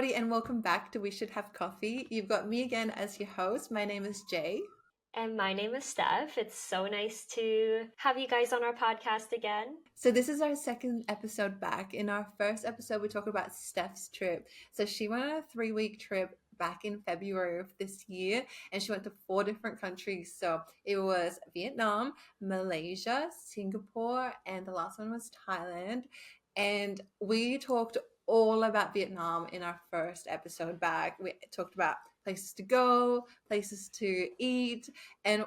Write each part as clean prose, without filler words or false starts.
everybody, and welcome back to We Should Have Coffee. You've got me again as your host. My name is Jay. And my name is Steph. It's so nice to have you guys on our podcast again. So this is our second episode back. In our first episode, we talked about Steph's trip. So she went on a 3-week trip back in February of this year, and she went to 4 different countries. So it was Vietnam, Malaysia, Singapore, and the last one was Thailand. And we talked all about Vietnam in our first episode back. We talked about places to go, places to eat, and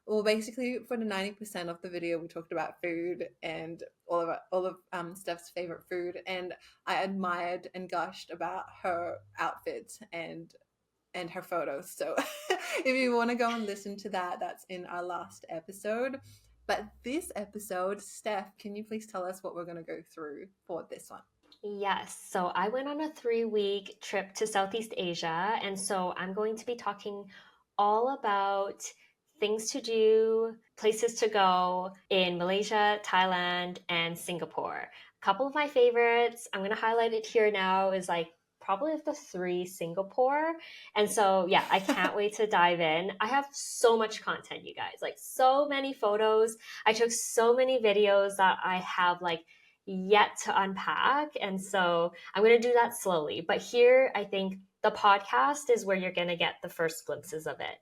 well, basically for the 90% of the video, we talked about food and all of Steph's favorite food, and I admired and gushed about her outfits and her photos. So if you want to go and listen to that, that's in our last episode. But this episode, Steph, can you please tell us what we're going to go through for this one? Yes, so I went on a 3-week trip to Southeast Asia, and so I'm going to be talking all about things to do, places to go in Malaysia, Thailand, and Singapore. A couple of my favorites, I'm going to highlight it here now, is like probably of the 3, Singapore. And so, yeah, I can't wait to dive in. I have so much content, you guys, like so many photos. I took so many videos that I have like yet to unpack. And so I'm going to do that slowly. But here, I think the podcast is where you're going to get the first glimpses of it.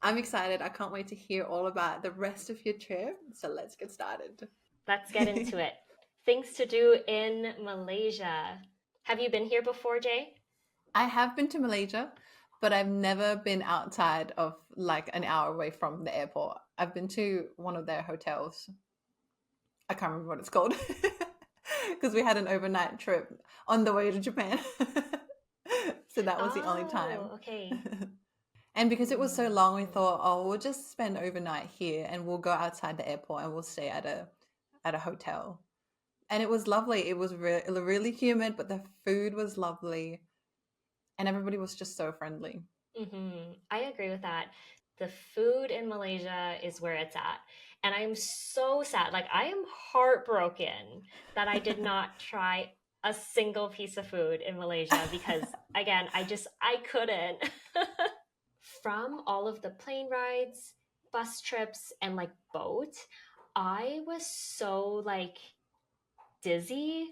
I'm excited. I can't wait to hear all about the rest of your trip. So let's get started. Let's get into it. Things to do in Malaysia. Have you been here before, Jay? I have been to Malaysia, but I've never been outside of like an hour away from the airport. I've been to one of their hotels. I can't remember what it's called because we had an overnight trip on the way to Japan. So that was the only time. Okay. And because it was so long, we thought, oh, we'll just spend overnight here and we'll go outside the airport and we'll stay at a hotel. And it was lovely. It was really humid, but the food was lovely. And everybody was just so friendly. Mm-hmm. I agree with that. The food in Malaysia is where it's at. And I am so sad. Like, I am heartbroken that I did not try a single piece of food in Malaysia because, again, I couldn't. From all of the plane rides, bus trips, and like boat, I was so like dizzy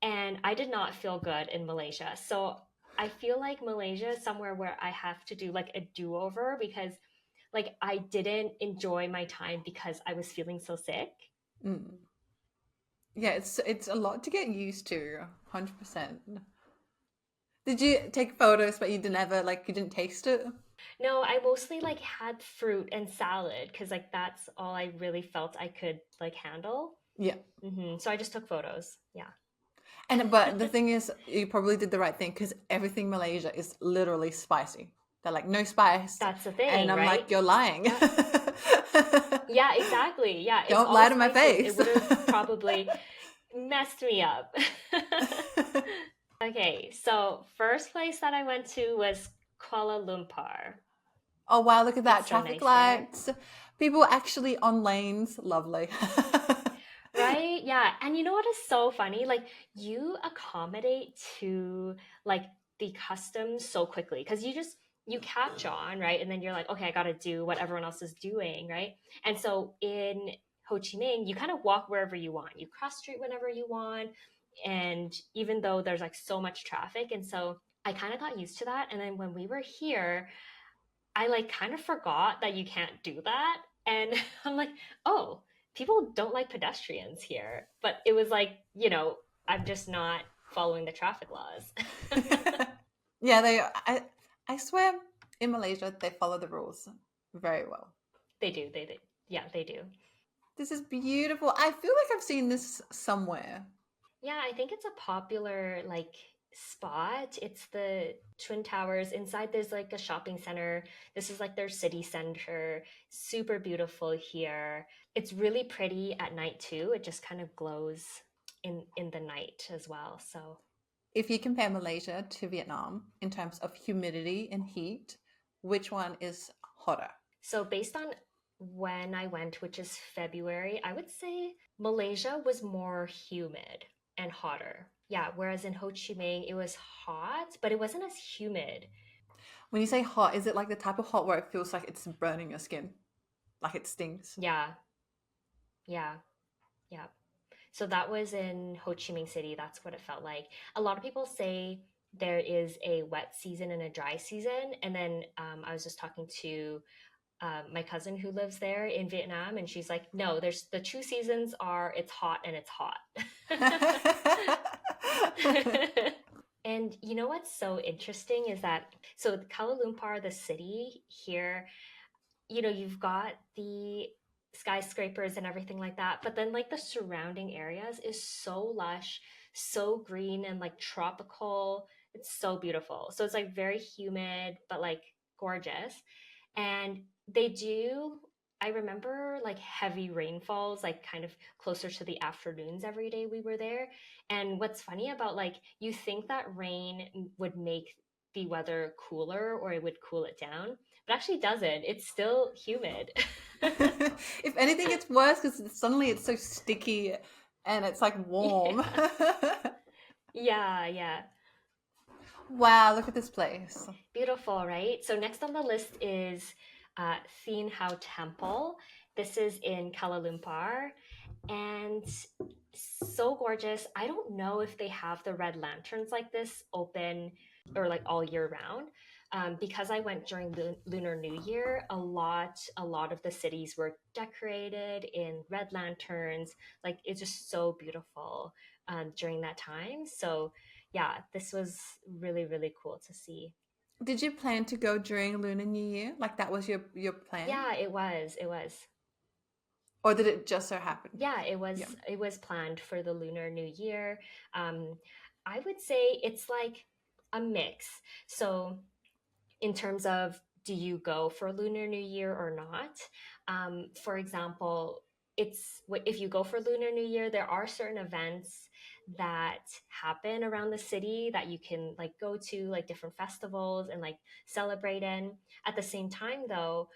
and I did not feel good in Malaysia. So I feel like Malaysia is somewhere where I have to do like a do-over because like I didn't enjoy my time because I was feeling so sick. Mm. Yeah, it's a lot to get used to, 100%. Did you take photos but you didn't taste it? No, I mostly like had fruit and salad because like that's all I really felt I could like handle. Yeah. So I just took photos. Yeah. But the thing is, you probably did the right thing because everything Malaysia is literally spicy. They're like, no spice. That's the thing, and I'm right? like, you're lying. Yeah, exactly. Yeah, it's Don't all lie to my spices. face. It would have probably messed me up. Okay, so first place that I went to was Kuala Lumpur. Oh wow, look at that. It's so Traffic nice there. lights. People actually on lanes. Lovely. Right? Yeah. And you know what is so funny? Like you accommodate to like the customs so quickly because you catch on, right? And then you're like, okay, I got to do what everyone else is doing, right? And so in Ho Chi Minh, you kind of walk wherever you want. You cross street whenever you want. And even though there's like so much traffic, and so I kind of got used to that. And then when we were here, I like kind of forgot that you can't do that. And I'm like, oh, people don't like pedestrians here. But it was like, I'm just not following the traffic laws. Yeah, I swear in Malaysia they follow the rules very well. They do. Yeah, they do. This is beautiful. I feel like I've seen this somewhere. Yeah, I think it's a popular like spot. It's the Twin Towers. Inside there's like a shopping center. This is like their city center. Super beautiful here. It's really pretty at night too. It just kind of glows in the night as well. So if you compare Malaysia to Vietnam in terms of humidity and heat, which one is hotter? So based on when I went, which is February, I would say Malaysia was more humid. and hotter. Yeah, whereas in Ho Chi Minh it was hot, but it wasn't as humid. When you say hot, is it like the type of hot where it feels like it's burning your skin? Like it stings? Yeah, yeah, yeah. So that was in Ho Chi Minh City. That's what it felt like. A lot of people say there is a wet season and a dry season. And then I was just talking to my cousin who lives there in Vietnam, and she's like, no, there's the two seasons are it's hot and it's hot. And you know what's so interesting is that so Kuala Lumpur, the city here, you know, you've got the skyscrapers and everything like that, but then like the surrounding areas is so lush, so green and like tropical. It's so beautiful. So it's like very humid, but like gorgeous. And they do, I remember like heavy rainfalls, like kind of closer to the afternoons every day we were there. And what's funny about like, you think that rain would make the weather cooler or it would cool it down, but actually doesn't. It's still humid. If anything, it's worse because suddenly it's so sticky and it's like warm. Yeah. Yeah, yeah. Wow, look at this place. Beautiful, right? So next on the list is Thien Hau Temple. This is in Kuala Lumpur, and so gorgeous. I don't know if they have the red lanterns like this open or like all year round. Because I went during Lunar New Year, a lot of the cities were decorated in red lanterns. Like it's just so beautiful during that time. So yeah, this was really, really cool to see. Did you plan to go during Lunar New Year? Like that was your plan? Yeah, it was. It was. Or did it just so happen? Yeah, it Yeah. was. It was planned for the Lunar New Year. Um, I would say it's like a mix. So in terms of do you go for Lunar New Year or not? For example, if you go for Lunar New Year, there are certain events that happen around the city that you can like go to, like different festivals and like celebrate in. At the same time, though,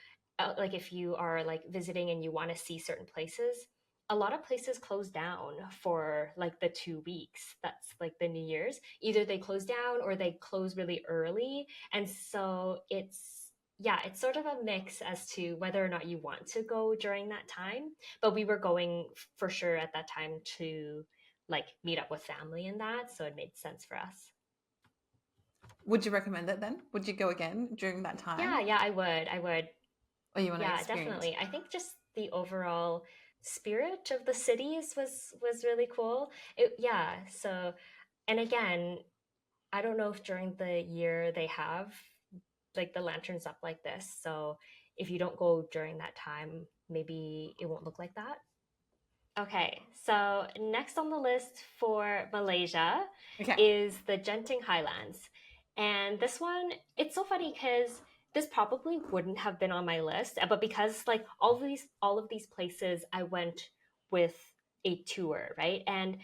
like if you are like visiting and you want to see certain places, a lot of places close down for like the 2 weeks. That's like the New Year's. Either they close down or they close really early, and so yeah, it's sort of a mix as to whether or not you want to go during that time. But we were going for sure at that time to like meet up with family and that, so it made sense for us. Would you recommend it then? Would you go again during that Yeah, time? yeah, I would. I would. Or you want to Yeah, experience? definitely. I think just the overall spirit of the cities was really cool. Yeah, so and again, I don't know if during the year they have like the lanterns up like this. So if you don't go during that time, maybe it won't look like that. Okay, so next on the list for Malaysia Okay. is the Genting Highlands. And this one, it's so funny because this probably wouldn't have been on my list, but because like all of these places I went with a tour, right? And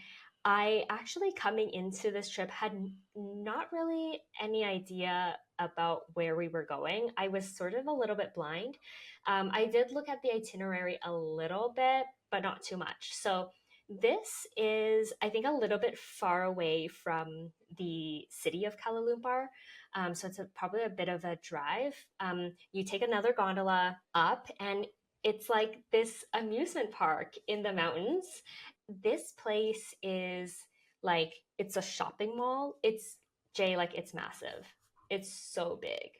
I actually coming into this trip had not really any idea about where we were going. I was sort of a little bit blind. I did look at the itinerary a little bit, but not too much. So this is, I think, a little bit far away from the city of Kuala Lumpur. So it's probably a bit of a drive. You take another gondola up, and it's like this amusement park in the mountains. This place is like, it's a shopping mall. It's Jay, like, it's massive. It's so big.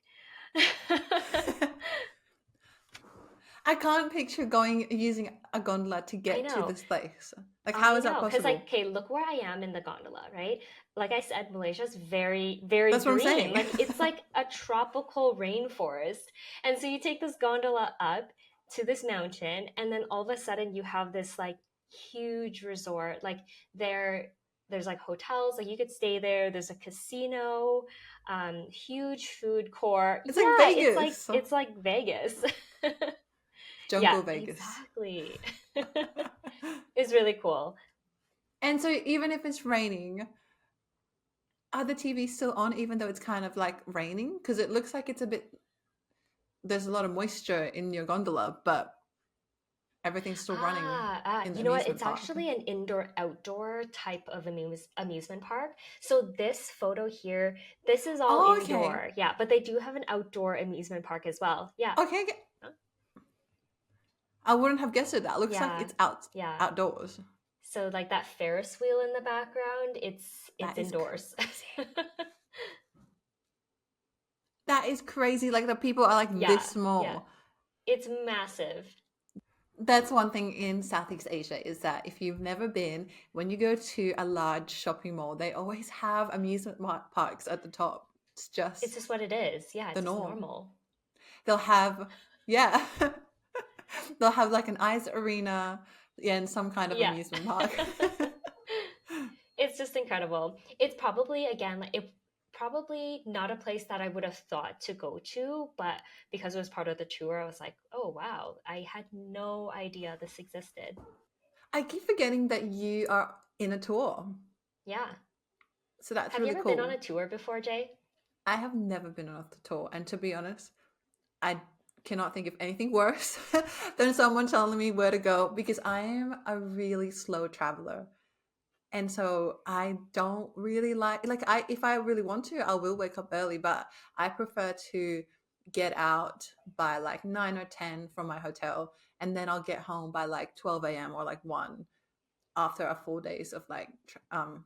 I can't picture going using a gondola to I get to know. this place. Like, how I is that know, because like, possible? okay, look where I am in the gondola, right? Like I said, Malaysia's very, very That's what I'm green. saying. Like it's like a tropical rainforest. And so you take this gondola up to this mountain, and then all of a sudden you have this like huge resort. Like there's like hotels, like you could stay there. There's a casino, huge food court. It's like Yeah, it's like Vegas, it's like Vegas. Yeah, jungle Vegas. exactly. It's really cool. And so, even if it's raining, are the TVs still on, even though it's kind of like raining? Because it looks like it's a bit, there's a lot of moisture in your gondola, but Everything's still running in the You know what? amusement It's park. actually an indoor-outdoor type of amusement park. So this photo here, this is all Oh, okay. indoor. Yeah, but they do have an outdoor amusement park as well. Yeah. Okay, Huh? I wouldn't have guessed it. That looks like Yeah. it's Yeah. outdoors. So like that Ferris wheel in the background, it's That is indoors. that is crazy. Like the people are like Yeah. this Yeah. small. It's massive. That's one thing in Southeast Asia is that if you've never been, when you go to a large shopping mall, they always have amusement parks at the top. It's It's just just what it is. Yeah, the it's just norm. normal. They'll have, yeah, they'll have like an ice arena, yeah, and some kind of Yeah. amusement park. It's just incredible. It's probably, again, like it probably not a place that I would have thought to go to, but because it was part of the tour, I was like, oh wow, I had no idea this existed. I keep forgetting that you are in a tour. Yeah. So that's Have you really ever been on cool. a tour before, Jay? I have never been on a tour. And to be honest, I cannot think of anything worse than someone telling me where to go because I am a really slow traveler. And so I don't really like I if I really want to, I will wake up early, but I prefer to get out by like 9 or 10 from my hotel and then I'll get home by like 12 a.m. or like 1 after a full days of like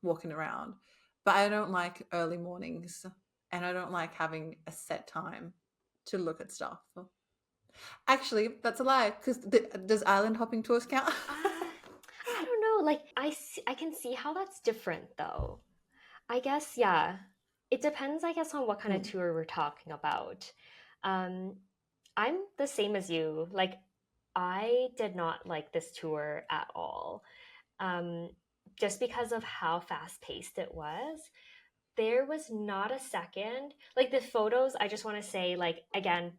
walking around. But I don't like early mornings and I don't like having a set time to look at stuff. Actually, that's a lie. Because does island hopping tours count? I don't know. Like I can see how that's different though. I guess, yeah. It depends, I guess, on what kind of Mm. tour we're talking about. Um, I'm the same as you. Like, I did not like this tour at all. Um, just because of how fast paced it was. There was not a second. Like the photos, I just want to say, like, again,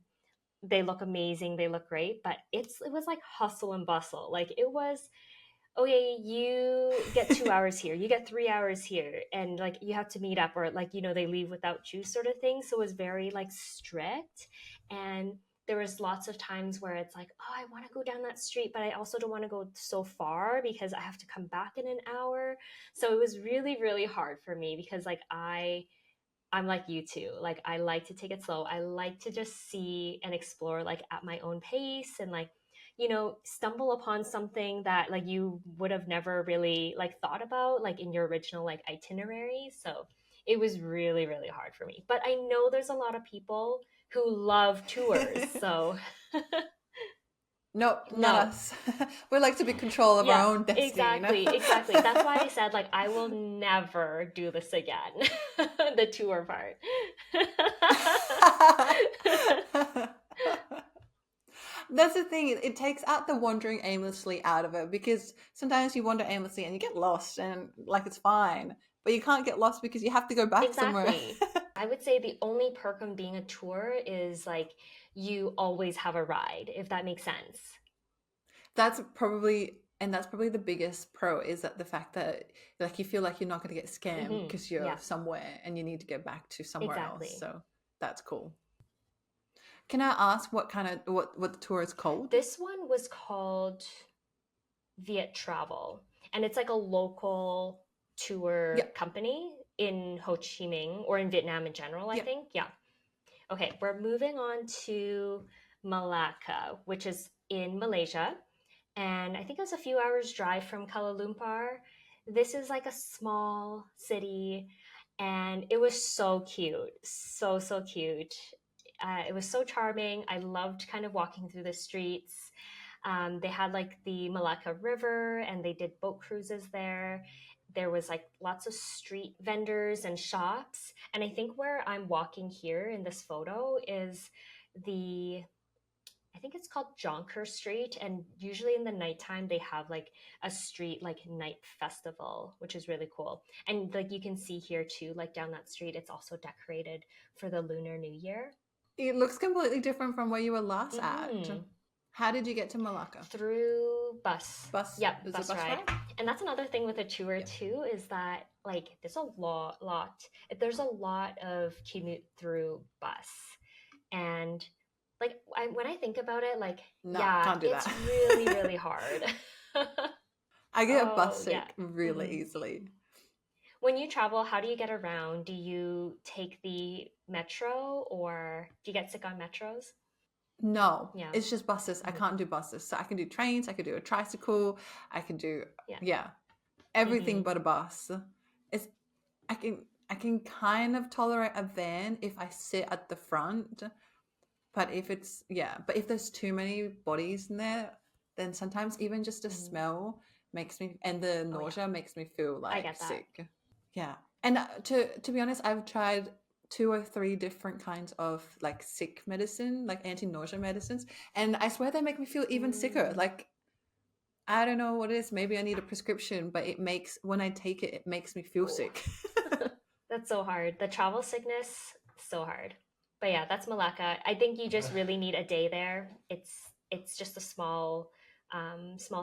they look amazing, they look great, but it was like hustle and bustle. Like it was, okay, you get 2 hours here, you get 3 hours here, and like you have to meet up, or like, they leave without you, sort of thing. So it was very like strict. And there was lots of times where it's like, oh, I want to go down that street, but I also don't want to go so far because I have to come back in an hour. So it was really, really hard for me because like I'm like you too. Like I like to take it slow. I like to just see and explore like at my own pace and like, stumble upon something that like you would have never really like thought about like in your original like itinerary. So it was really, really hard for me. But I know there's a lot of people who love tours. So Nope, not no. us. We like to be control of our Yeah, own destiny, you know? exactly, exactly. That's why I said like I will never do this again. The tour part. That's the thing. It takes out the wandering aimlessly out of it because sometimes you wander aimlessly and you get lost and like it's fine, but you can't get lost because you have to go back somewhere. Exactly. I would say the only perk of being a tour is like you always have a ride, if that makes sense. That's probably the biggest pro is that the fact that like you feel like you're not going to get scammed because you're Yeah, somewhere and you need to get back to somewhere else. exactly. So that's cool. Can I ask what the tour is called? This one was called Viet Travel, and it's like a local tour Yep. company in Ho Chi Minh or in Vietnam in general, I Yep. think. Yeah. Okay, we're moving on to Malacca, which is in Malaysia. And I think it was a few hours drive from Kuala Lumpur. This is like a small city, and it was so cute. So, so cute. It was so charming. I loved kind of walking through the streets. They had like the Malacca River and they did boat cruises there. There was like lots of street vendors and shops. And I think where I'm walking here in this photo is the I think it's called Jonker Street. And usually in the nighttime, they have like a street like night festival, which is really cool. And like you can see here too, like down that street, it's also decorated for the Lunar New Year. It looks completely different from where you were last at. Hmm. How did you get to Malacca? Through bus. Bus? Yep, Is it bus bus ride. ride? And that's another thing with a tour Yeah. too, is that like there's a lot of commute through bus. And Like when I think about it, like, No, yeah, can't do it's that. really, really hard. I get bus Oh, yeah. sick really Hmm. easily. When you travel, how do you get around? Do you take the metro or do you get sick on metros? No, Yeah. it's just buses. I Hmm. can't do buses. So I can do trains, I could do a tricycle, I can do, Yeah. yeah, everything Hmm. but a bus. It's I can kind of tolerate a van if I sit at the front, but if it's yeah, but if there's too many bodies in there, then sometimes even just the Hmm. smell makes me and the Oh, yeah. nausea makes me feel I like get that. sick. Yeah. And to be honest, I've tried two or three different kinds of like sick medicine, like anti-nausea medicines, and I swear they make me feel even sicker. Mm. Like I don't know what it is. Maybe I need a prescription, but it makes when I take it, it makes me feel Oh, sick. that's so hard. The travel sickness, so hard. But yeah, that's Malacca. I think you just really need a day there. It's just a small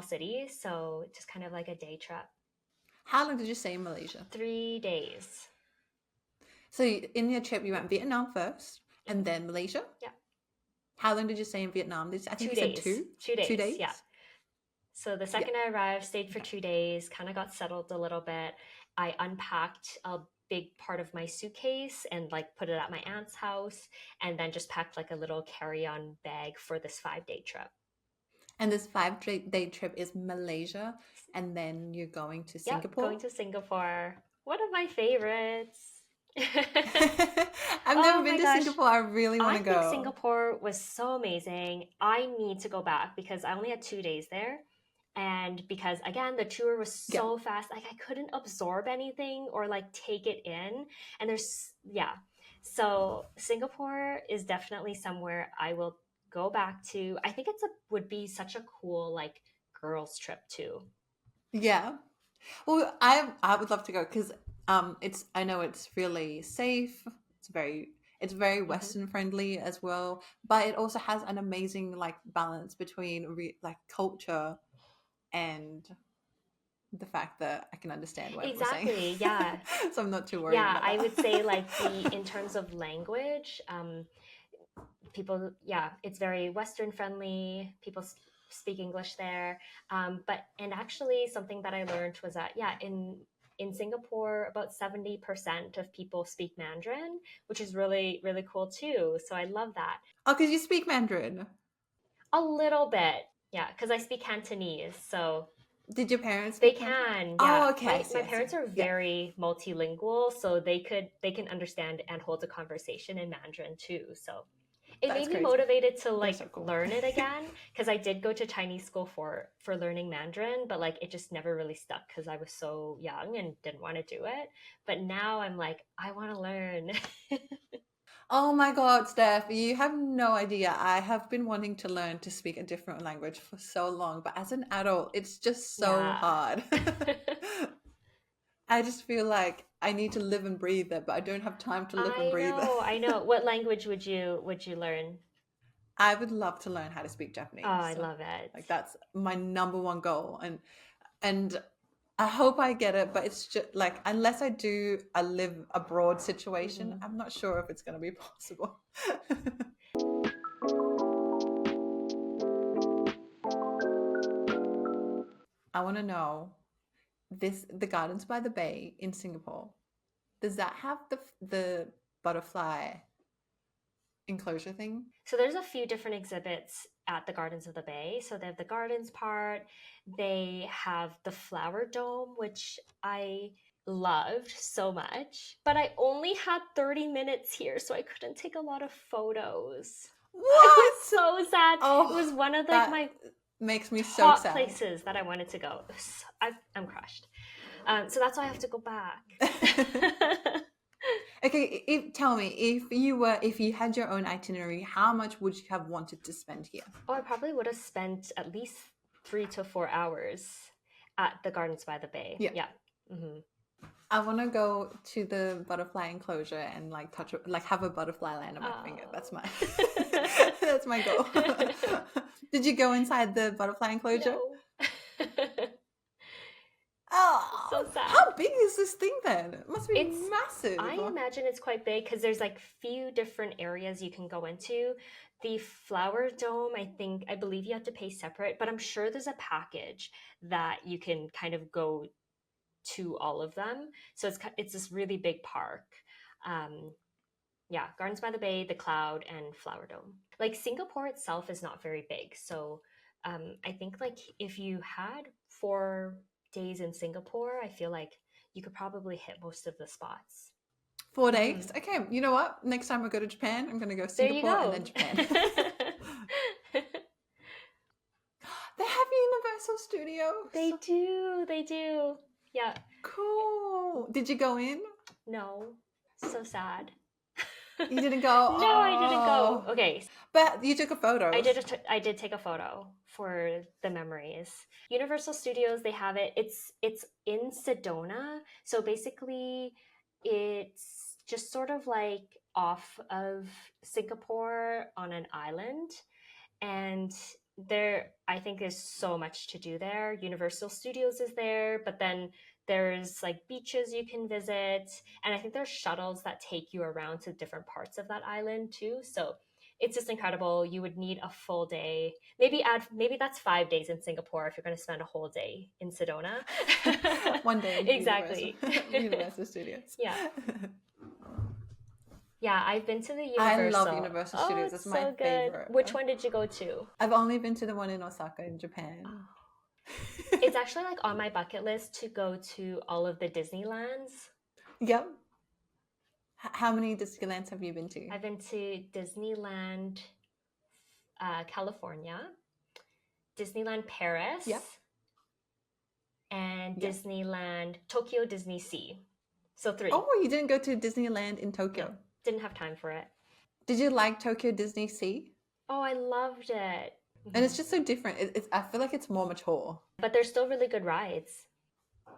city, so just kind of like a day trip. How long did you stay in Malaysia? 3 days. So in your trip, you Yeah. went Vietnam first, and Hmm. then Malaysia. Yeah. How long did you stay in Vietnam? I think Two you said days. 2 days. 2 days. Yeah. So the Yeah. second I arrived, stayed for Okay. 2 days, kind of got settled a little bit. I unpacked a big part of my suitcase and like put it at my aunt's house, and then just packed like a little carry-on bag for this 5 day trip. And this 5 day trip is Malaysia, and then you're going to Yep, Singapore. going to Singapore. One of my favorites. I've never Oh been my to gosh. Singapore. I really want I to think go. Singapore was so amazing. I need to go back because I only had 2 days there. And because again, the tour was Yeah. so fast, like I couldn't absorb anything or like take it in. And yeah. So Singapore is definitely somewhere I will go back to. I think would be such a cool like girls trip too. Yeah. Well, I would love to go because it's I know it's really safe. It's very Hmm. Western friendly as well, but it also has an amazing like balance between like culture and the fact that I can understand what everyone's saying. Exactly. Yeah. So I'm not too worried Yeah. about I would say like that. in terms of language, people, yeah, it's very Western friendly. People speak English there. And actually, something that I learned was that, yeah, in Singapore, about 70% of people speak Mandarin, which is really, really cool too. So I love that. Oh, because you speak Mandarin. A little bit, yeah, because I speak Cantonese. So Did your parents they speak Mandarin? can, yeah. Oh, okay, I see, My I see. parents are Yeah, very multilingual, so they can understand and hold a conversation in Mandarin too. So it that's made me crazy. motivated to They're like so cool. learn it again because I did go to Chinese school for learning Mandarin, but like it just never really stuck because I was so young and didn't want to do it. But now I'm like, I want to learn. Oh my God, Steph, you have no idea. I have been wanting to learn to speak a different language for so long, but as an adult, it's just so Yeah. hard. I just feel like I need to live and breathe it, but I don't have time to live and I breathe it. know, I know. What language would you learn? I would love to learn how to speak Oh, I Japanese. love it. Like that's my number one goal. And I hope I get it, but it's just like unless I do a live abroad situation, Hmm. I'm not sure if it's going to be possible. I want to know the Gardens by the Bay in Singapore. Does that have the butterfly enclosure thing? So there's a few different exhibits at the Gardens of the Bay. So they have the gardens part, they have the flower dome, which I loved so much. But I only had 30 minutes here, so I couldn't take a lot of photos. I was What? so sad. It was Oh, one of like that my makes me so top sad. places that I wanted to go. I'm crushed. So that's why I have to go back. Okay, tell me if you had your own itinerary, how much would you have wanted to spend here? Oh, I probably would have spent at least 3 to 4 hours at the Gardens by the Bay. Yeah. Yeah. Hmm. I want to go to the butterfly enclosure and like like have a butterfly land on my finger. That's my Oh. that's my goal. Did you go inside the butterfly enclosure? No. Oh, So sad. how How big is this thing then? It must be It's, massive. I imagine it's quite big because there's like few different areas you can go into. The flower dome, I believe you have to pay separate, but I'm sure there's a package that you can kind of go to all of them. So it's this really big park. Um, yeah, Gardens by the Bay, the Cloud, and Flower Dome. Like Singapore itself is not very big, so I think like if you had 4 days in Singapore, I feel like you could probably hit most of the spots. 4 days. Okay, you know what? Next time I go to Japan, I'm going to go There you Singapore and go. then Japan. They have Universal They Studios. do, they do. Yeah. Cool. Did you go in? No, so sad. You didn't go? No, I didn't go. Oh. Okay. But you took a photo. I did take a photo for the memories. Universal Studios, they have it. It's in Sedona. So basically it's just sort of like off of Singapore on an island. And there, I think there's so much to do there. Universal Studios is there, but then there's like beaches you can visit, and I think there's shuttles that take you around to different parts of that island too. So it's just incredible. You would need a full day. Maybe that's 5 days in Singapore if you're going to spend a whole day in Sedona. One day. Exactly. Universal Studios. Yeah. Yeah, I've been to the I Universal. love Universal Studios. Oh, It's it's my so good. favorite. Which one did you go to? I've only been to the one in Osaka in Japan. It's actually like on my bucket list to go to all of the Disneylands. Yep. How many Disneylands have you been to? I've been to Disneyland, California, Disneyland Paris, Yep. and Yep. Disneyland Tokyo Disney Sea. So 3. Oh, you didn't go to Disneyland in Tokyo? No, didn't have time for it. Did you like Tokyo Disney Sea? Oh, I loved it. And it's just so different. I feel like it's more mature. But there's still really good rides.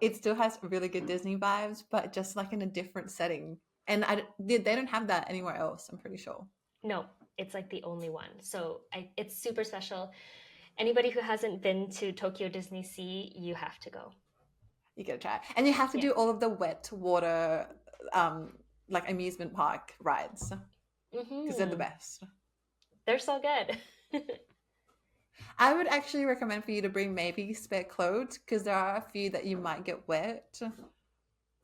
It still has really good Disney vibes, but just like in a different setting. And they don't have that anywhere else, I'm pretty sure. No, it's like the only one. So it's super special. Anybody who hasn't been to Tokyo Disney Sea, you have to go. You gotta try it. And you have to do all of the wet water, like amusement park rides. Because they're the best. They're so good. I would actually recommend for you to bring maybe spare clothes because there are a few that you might get wet.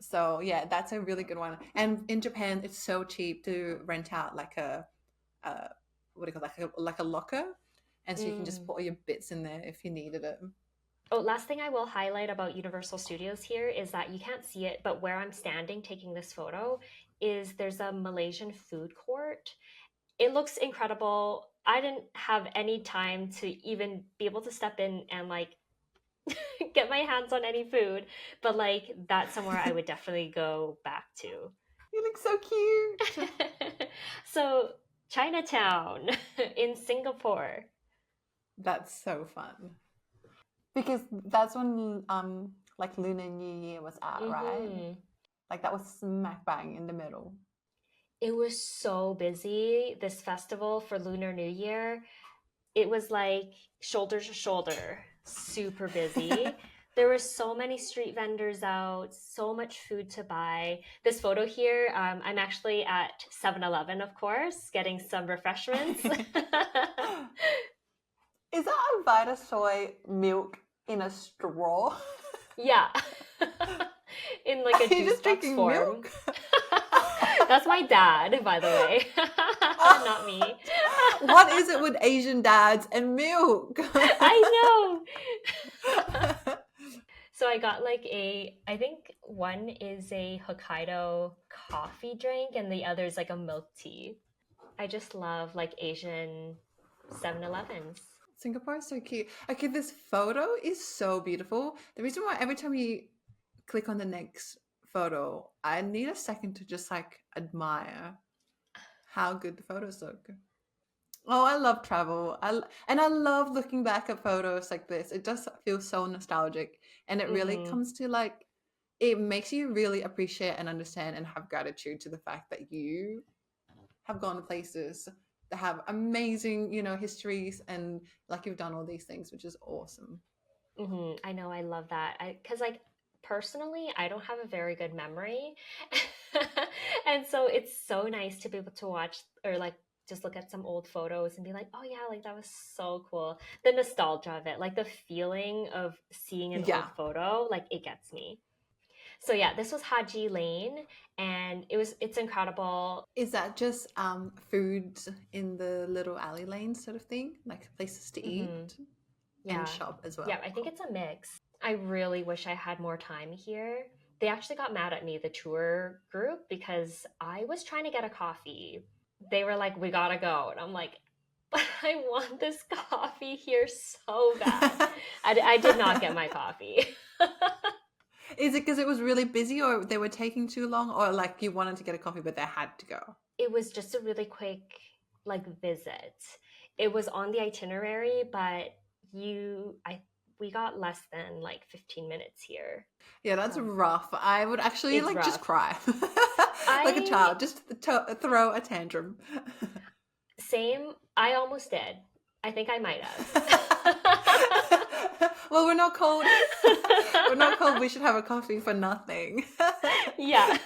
So yeah, that's a really good one. And in Japan, it's so cheap to rent out like a what do you call it? Like a locker, and so you can just put all your bits in there if you needed it. Oh, last thing I will highlight about Universal Studios here is that you can't see it, but where I'm standing taking this photo is there's a Malaysian food court. It looks incredible. I didn't have any time to even be able to step in and like get my hands on any food, but like that's somewhere I would definitely go back to. You look so cute. So Chinatown in Singapore. That's so fun. Because that's when like Lunar New Year was out, right? Like that was smack bang in the middle. It was so busy, this festival for Lunar New Year. It was like shoulder to shoulder, super busy. There were so many street vendors out, so much food to buy. This photo here, I'm actually at 7-Eleven, of course, getting some refreshments. Is that a Vita Soy milk in a straw? Yeah. In like a juice box form. Milk? That's my dad, by the way. Not me. What is it with Asian dads and milk? I know. So I got like I think one is a Hokkaido coffee drink and the other is like a milk tea. I just love like Asian 7-Elevens. Singapore is so cute. Okay, this photo is so beautiful. The reason why every time you click on the next photo, I need a second to just like admire how good the photos look. Oh, I love travel. I love looking back at photos like this. It just feels so nostalgic, and it really comes to like, it makes you really appreciate and understand and have gratitude to the fact that you have gone to places that have amazing, histories, and like you've done all these things, which is awesome. I know, I love that. Because like personally, I don't have a very good memory. And so it's so nice to be able to watch or like just look at some old photos and be like, oh yeah, like that was so cool. The nostalgia of it, like the feeling of seeing an Yeah. old photo, like it gets me. So yeah, this was Haji Lane and it's incredible. Is that just food in the little alley lane sort of thing? Like places to Hmm. eat and Yeah. shop as Yeah, well? I think Cool. it's a mix. I really wish I had more time here. They actually got mad at me, the tour group, because I was trying to get a coffee. They were like, we gotta go. And I'm like, but I want this coffee here so bad. I did not get my coffee. Is it because it was really busy or they were taking too long or like you wanted to get a coffee but they had to go? It was just a really quick like visit. It was on the itinerary, but we got less than like 15 minutes here. Yeah, that's So rough. I would actually it's like just rough. cry like a I child, just throw a tantrum. Same. I almost did. I think I might have. Well, we're not called we're not called we should have a coffee for nothing. Yeah.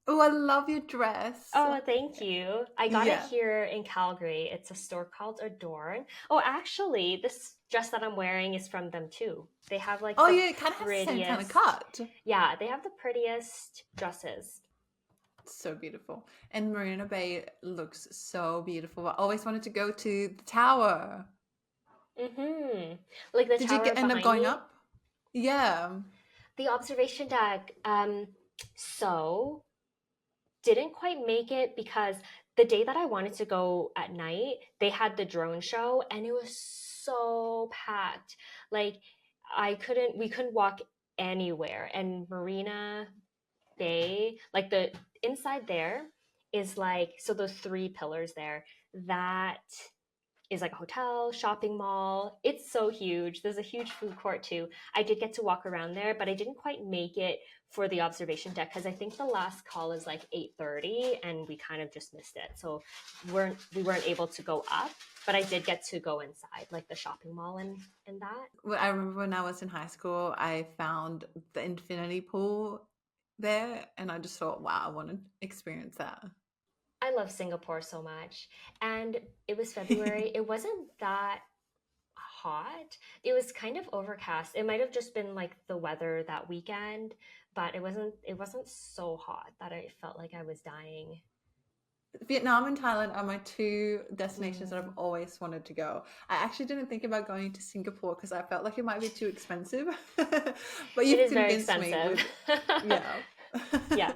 Oh, I love your dress. Oh, thank you. I got it Yeah. here in Calgary. It's a store called Adorn. Oh, actually, this dress that I'm wearing is from them too. They have like Oh the yeah, it kind of has the same kind of prettiest, cut. yeah, they have the prettiest dresses. So beautiful. And Marina Bay looks so beautiful. I always wanted to go to the tower. Mm-hmm. Like the Did you tower end up behind going me, up? Yeah. the observation deck. So didn't quite make it because the day that I wanted to go at night, they had the drone show and it was so packed. Like we couldn't walk anywhere. And Marina Bay, like the inside there is like, so those three pillars there, that is like a hotel, shopping mall. It's so huge. There's a huge food court too. I did get to walk around there, but I didn't quite make it for the observation deck because I think the last call is like 8:30 and we kind of just missed it. So we weren't able to go up, but I did get to go inside like the shopping mall and that. Well, I remember when I was in high school, I found the infinity pool there and I just thought, wow, I want to experience that. I love Singapore so much. And it was February. It wasn't that hot. It was kind of overcast. It might have just been like the weather that weekend, but it wasn't so hot that I felt like I was dying. Vietnam and Thailand are my two destinations that I've Mm. always wanted to go. I actually didn't think about going to Singapore because I felt like it might be too expensive. But It you've is very convinced me expensive. with, yeah. Yeah.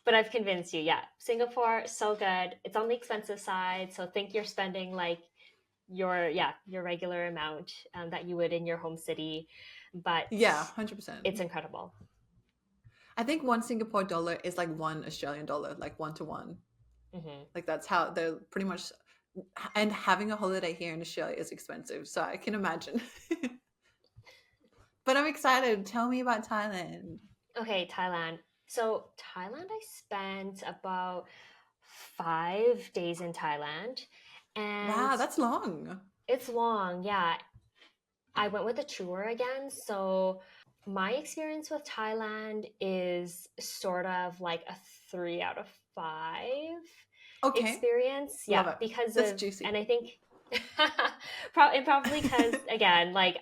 But I've convinced you. Yeah. Singapore, so good. It's on the expensive side. So think you're spending like your regular amount that you would in your home city. But Yeah, 100%. it's incredible. I think one Singapore dollar is like one Australian dollar, like 1 to 1. Hmm. Like that's how they're pretty much. And having a holiday here in Australia is expensive, so I can imagine. But I'm excited. Tell me about Thailand. Okay, Thailand. So Thailand, I spent about 5 days in Thailand, and Wow, that's long. it's long. Yeah, I went with a tour again. So my experience with Thailand is sort of like a 3 out of 5 Okay, experience. Yeah, love it. because That's of, juicy. and I think and probably because again, like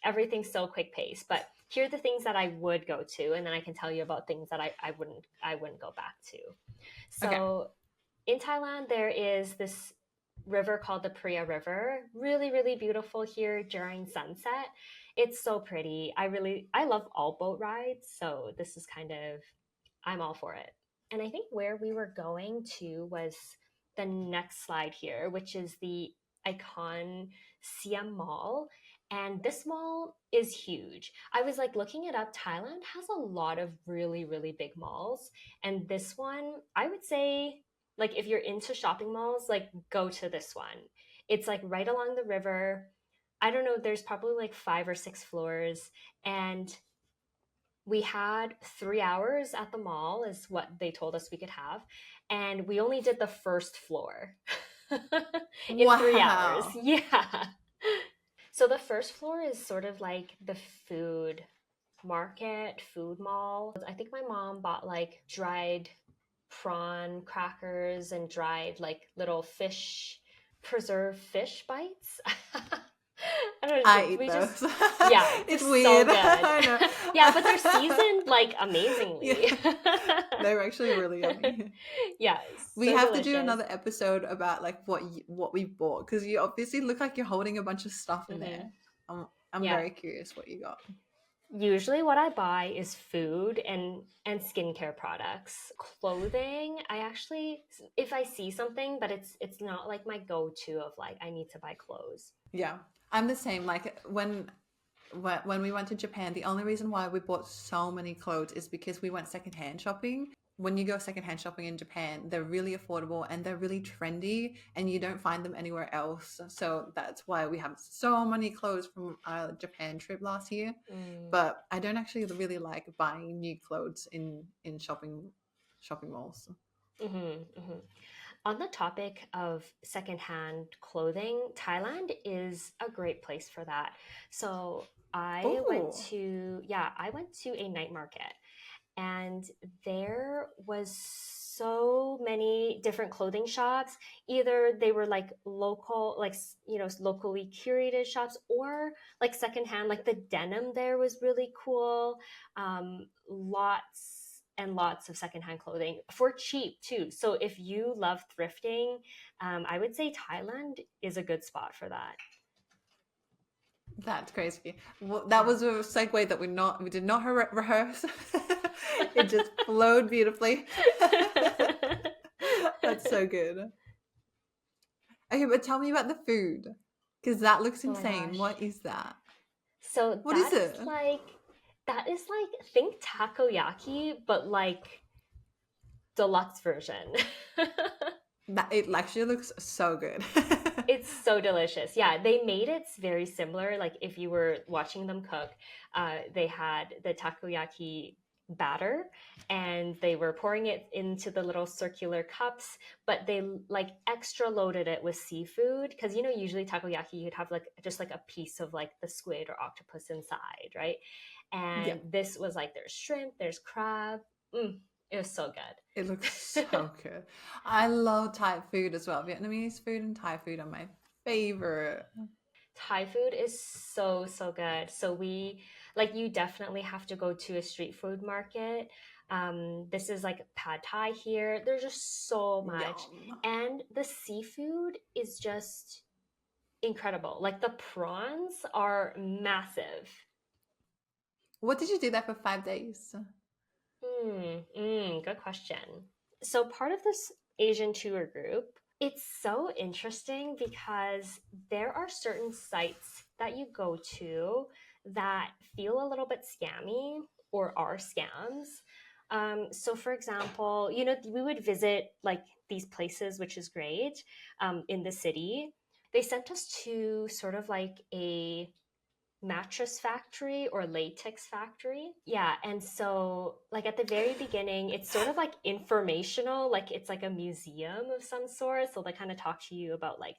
everything's so quick paced. But here are the things that I would go to, and then I can tell you about things that I wouldn't go back to. Okay. So in Thailand, there is this river called the Priya River. Really, really beautiful here during sunset. It's so pretty. I love all boat rides, so this is kind of I'm all for it. And I think where we were going to was the next slide here, which is the Icon Siam Mall. And this mall is huge. I was like looking it up. Thailand has a lot of really, really big malls. And this one, I would say, like, if you're into shopping malls, like, go to this one. It's like right along the river. I don't know, there's probably like 5 or 6 floors. And we had 3 hours at the mall is what they told us we could have, and we only did the first floor in 3 hours. Wow. Yeah. So the first floor is sort of like the food market, food mall. I think my mom bought like dried prawn crackers and dried like little fish, preserved fish bites. I don't I know. eat We just, those. yeah, they're It's so weird. good. I know. Yeah, but they're seasoned like Yeah, amazingly. they're actually really yummy. Yeah, We so have to do delicious. another episode about like what we bought because you obviously look like you're holding a bunch of stuff in Hmm. there. I'm Yeah. very curious what you got. Usually what I buy is food and skincare products. Clothing, I actually, if I see something, but it's not like my go-to of like I need to buy clothes. Yeah, I'm the same. Like when we went to Japan, the only reason why we bought so many clothes is because we went secondhand shopping. When you go secondhand shopping in Japan, they're really affordable and they're really trendy, and you don't find them anywhere else. So that's why we have so many clothes from our Japan trip last year. Mm, But I don't actually really like buying new clothes in shopping malls. hmm hmm. On the topic of secondhand clothing, Thailand is a great place for that. So Oh, I went to a night market, and there was so many different clothing shops. Either they were like local, like locally curated shops, or like secondhand. Like the denim there was really cool. Lots and lots of secondhand clothing for cheap too. So if you love thrifting, I would say Thailand is a good spot for that. that's crazy. Well, that Yeah. was a segue that we did not rehearse. It just flowed beautifully. That's so good. Okay, but tell me about the food because that looks Oh my insane. gosh. What is that? So What is it? that is like think takoyaki, but like deluxe version. That it actually looks so good. It's so delicious. Yeah, they made it very similar. Like if you were watching them cook, they had the takoyaki batter and they were pouring it into the little circular cups, but they like extra loaded it with seafood because usually takoyaki you'd have like just like a piece of like the squid or octopus inside, right? Yeah, And this was like there's shrimp, there's crab. It was so it looks good. so good. I love Thai food as well. Vietnamese food and Thai food are my favorite. Thai food is so, so good. So you definitely have to go to a street food market. This is like pad Thai here. There's just so much. Yum. And the seafood is just incredible. Like the prawns are massive. What did you do there for 5 days? Good question. So part of this Asian tour group, it's so interesting because there are certain sites that you go to that feel a little bit scammy or are scams. So for example, we would visit like these places, which is great, in the city. They sent us to sort of like a mattress factory or latex factory. Yeah, and so like at the very beginning, it's sort of like informational, like it's like a museum of some sort. So they kind of talk to you about like,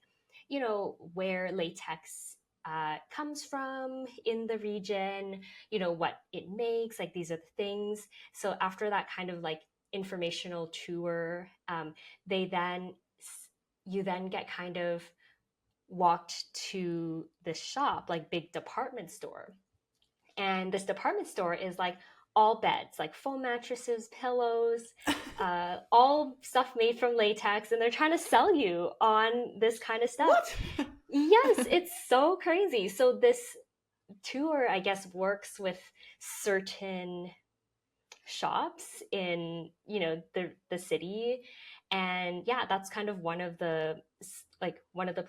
where latex comes from in the region, what it makes, like these are the things. So after that kind of like informational tour, they then you then get kind of walked to this shop, like big department store. And this department store is like all beds, like foam mattresses, pillows, all stuff made from latex. And they're trying to sell you on this kind of stuff. What? Yes, it's so crazy. So this tour, I guess, works with certain shops in the city, and yeah, that's kind of one of the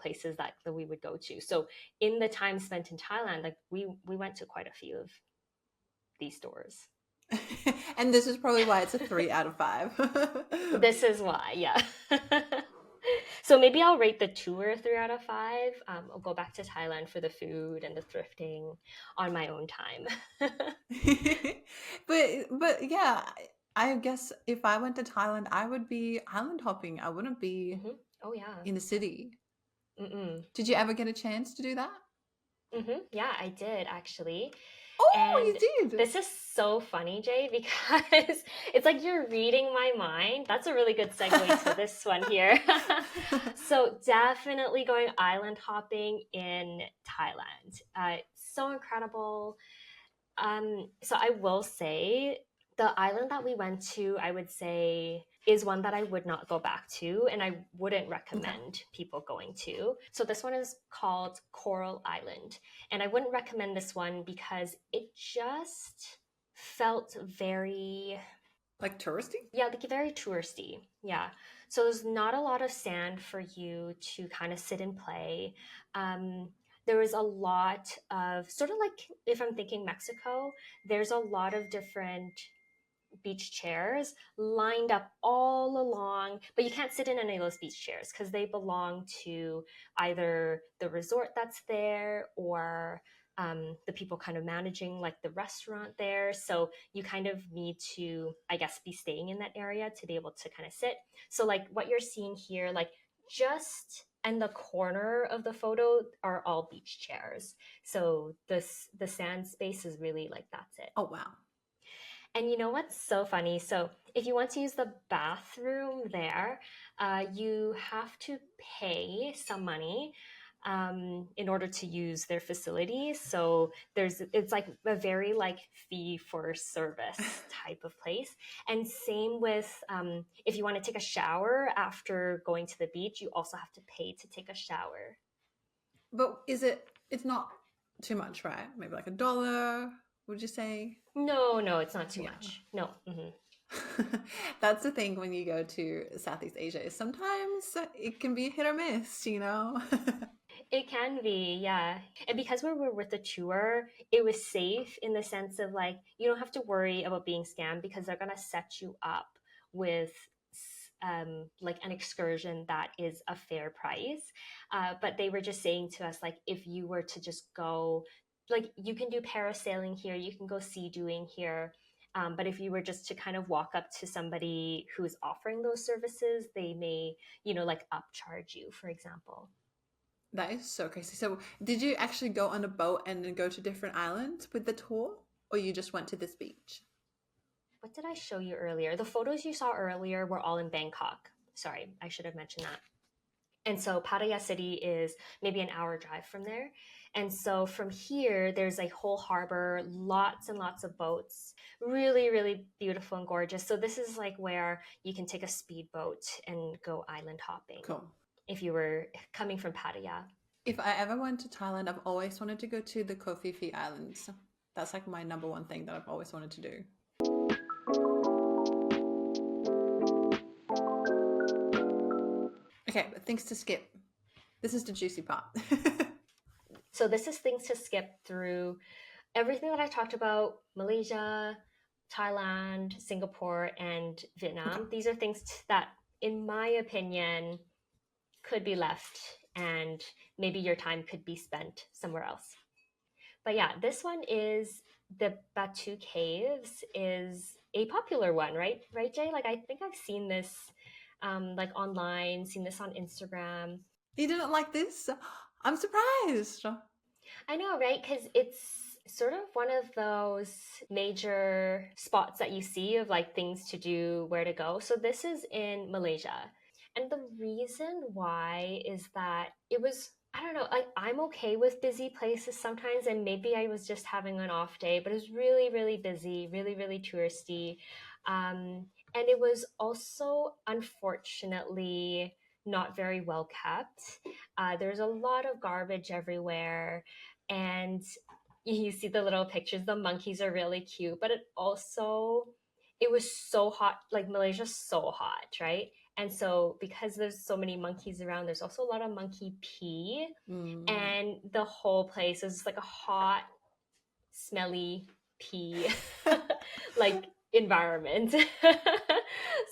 places that we would go to. So in the time spent in Thailand, like we went to quite a few of these stores. And this is probably why it's a 3 out of 5. This is why, yeah. So maybe I'll rate the tour 3 out of 5. I'll go back to Thailand for the food and the thrifting on my own time. But yeah, I guess if I went to Thailand, I would be island hopping. I wouldn't be Oh yeah. in the city. Mm-mm. Did you ever get a chance to do that? Yeah, I did actually. Oh, And you did. this is so funny, Jay, because it's like you're reading my mind. That's a really good segue to this one here. So, definitely going island hopping in Thailand. So incredible. So I will say the island that we went to, I would say, is one that I would not go back to and I wouldn't Okay. recommend people going to. So this one is called Coral Island. And I wouldn't recommend this one because it just felt very, Like touristy? yeah, like very touristy. Yeah. So there's not a lot of sand for you to kind of sit and play. Um, there was a lot of sort of like if I'm thinking Mexico, there's a lot of different beach chairs lined up all along, but you can't sit in any of those beach chairs because they belong to either the resort that's there or the people kind of managing like the restaurant there. So you kind of need to, I guess, be staying in that area to be able to kind of sit. So, like what you're seeing here, like just in the corner of the photo are all beach chairs. So the sand space is really like that's it. Oh, wow. And you know what's so funny? So if you want to use the bathroom there, you have to pay some money in order to use their facilities. So it's like a very like fee for service type of place. And same with if you want to take a shower after going to the beach, you also have to pay to take a shower. But it's not too much, right? Maybe like $1, would you say? No, no, it's not too Yeah. much. No. Mm-hmm. That's the thing when you go to Southeast Asia is sometimes it can be hit or miss, you know? It can be, yeah. And because we were with the tour, it was safe in the sense of like, you don't have to worry about being scammed because they're going to set you up with like an excursion that is a fair price. But they were just saying to us, like, if you were to just go, like, you can do parasailing here, you can go sea doing here. But if you were just to kind of walk up to somebody who is offering those services, they may, like upcharge you, for example. That is so crazy. So, did you actually go on a boat and then go to different islands with the tour, or you just went to this beach? What did I show you earlier? The photos you saw earlier were all in Bangkok. Sorry, I should have mentioned that. And so Pattaya City is maybe an hour drive from there. And so from here, there's a whole harbor, lots and lots of boats, really, really beautiful and gorgeous. So this is like where you can take a speedboat and go island hopping Cool. if you were coming from Pattaya. If I ever went to Thailand, I've always wanted to go to the Koh Islands. That's like my number one thing that I've always wanted to do. Okay, but things to skip. This is the juicy part. So this is things to skip through everything that I talked about: Malaysia, Thailand, Singapore, and Okay. Vietnam. These are things that, in my opinion, could be left and maybe your time could be spent somewhere else. But yeah, this one is the Batu Caves is a popular one, right? Right, Jay? Like I think I've seen this like online, seen this on Instagram. You didn't like this? I'm surprised. I know, right? Because it's sort of one of those major spots that you see of like things to do, where to go. So this is in Malaysia. And the reason why is that it was, I don't know, like I'm okay with busy places sometimes, and maybe I was just having an off day, but it was really, really busy, really, really touristy. And it was also, unfortunately, not very well kept. There's a lot of garbage everywhere, and you see the little pictures. The monkeys are really cute, but it was so hot. Like Malaysia's so hot, right? And so because there's so many monkeys around, there's also a lot of monkey pee, Mm. and the whole place is like a hot, smelly pee like environment.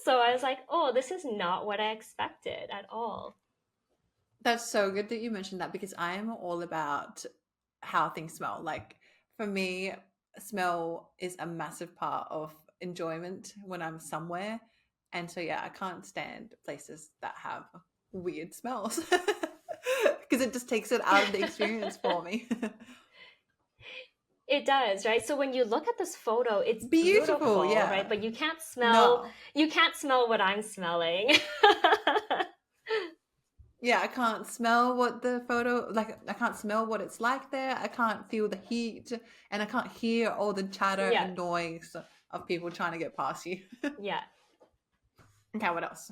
So I was like, oh, this is not what I expected at all. That's so good that you mentioned that because I am all about how things smell. Like for me, smell is a massive part of enjoyment when I'm somewhere. And so, yeah, I can't stand places that have weird smells because because it just takes it out of the experience for me. It does, right? So when you look at this photo, it's Beautiful, beautiful, yeah. right? But you can't No. smell what I'm smelling. Yeah, I can't smell what the photo, like, I can't smell what it's like there. I can't feel the heat, and I can't hear all the chatter Yeah. and noise of people trying to get past you. Yeah. Okay, what else?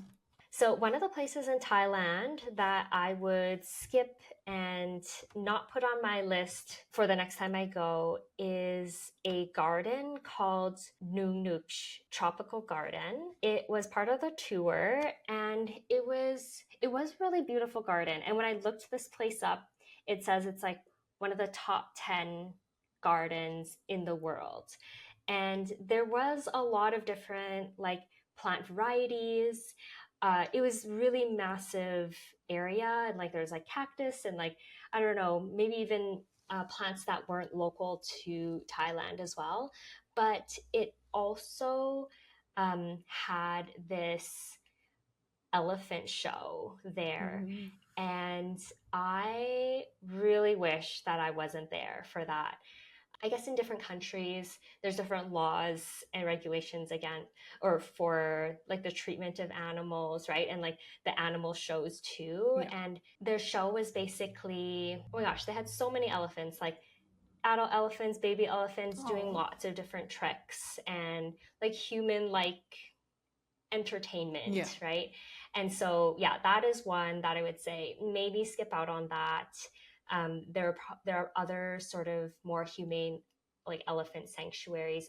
So, one of the places in Thailand that I would skip and not put on my list for the next time I go is a garden called Nung Nuch Tropical Garden. It was part of the tour, and it was really beautiful garden. And when I looked this place up, it says it's like one of the top 10 gardens in the world. And there was a lot of different like plant varieties. It was really massive area, and like there's like cactus and like I don't know, maybe even plants that weren't local to Thailand as well. But it also had this elephant show there, Mm. and I really wish that I wasn't there for that. I guess in different countries, there's different laws and regulations again, or for like the treatment of animals, right? And like the animal shows too. Yeah. And their show was basically, oh my gosh, they had so many elephants, like adult elephants, baby elephants doing Oh, lots of different tricks and like human like yeah. entertainment, right? And so, yeah, that is one that I would say maybe skip out on that. There are other sort of more humane, like elephant sanctuaries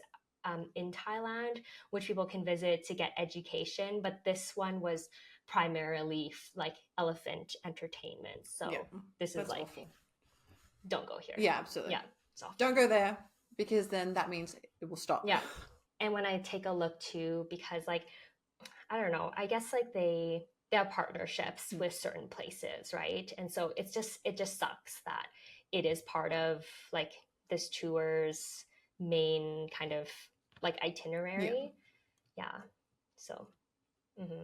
in Thailand, which people can visit to get education. But this one was primarily like elephant entertainment. Yeah. So this is That's like, awful. don't go here. Yeah, absolutely. Yeah, it's awful. Don't go there because then that means it will stop. Yeah. And when I take a look too, because like I don't know. I guess like they have partnerships with certain places, right? And so it just sucks that it is part of like this tour's main kind of like Yeah. itinerary. Yeah. So hmm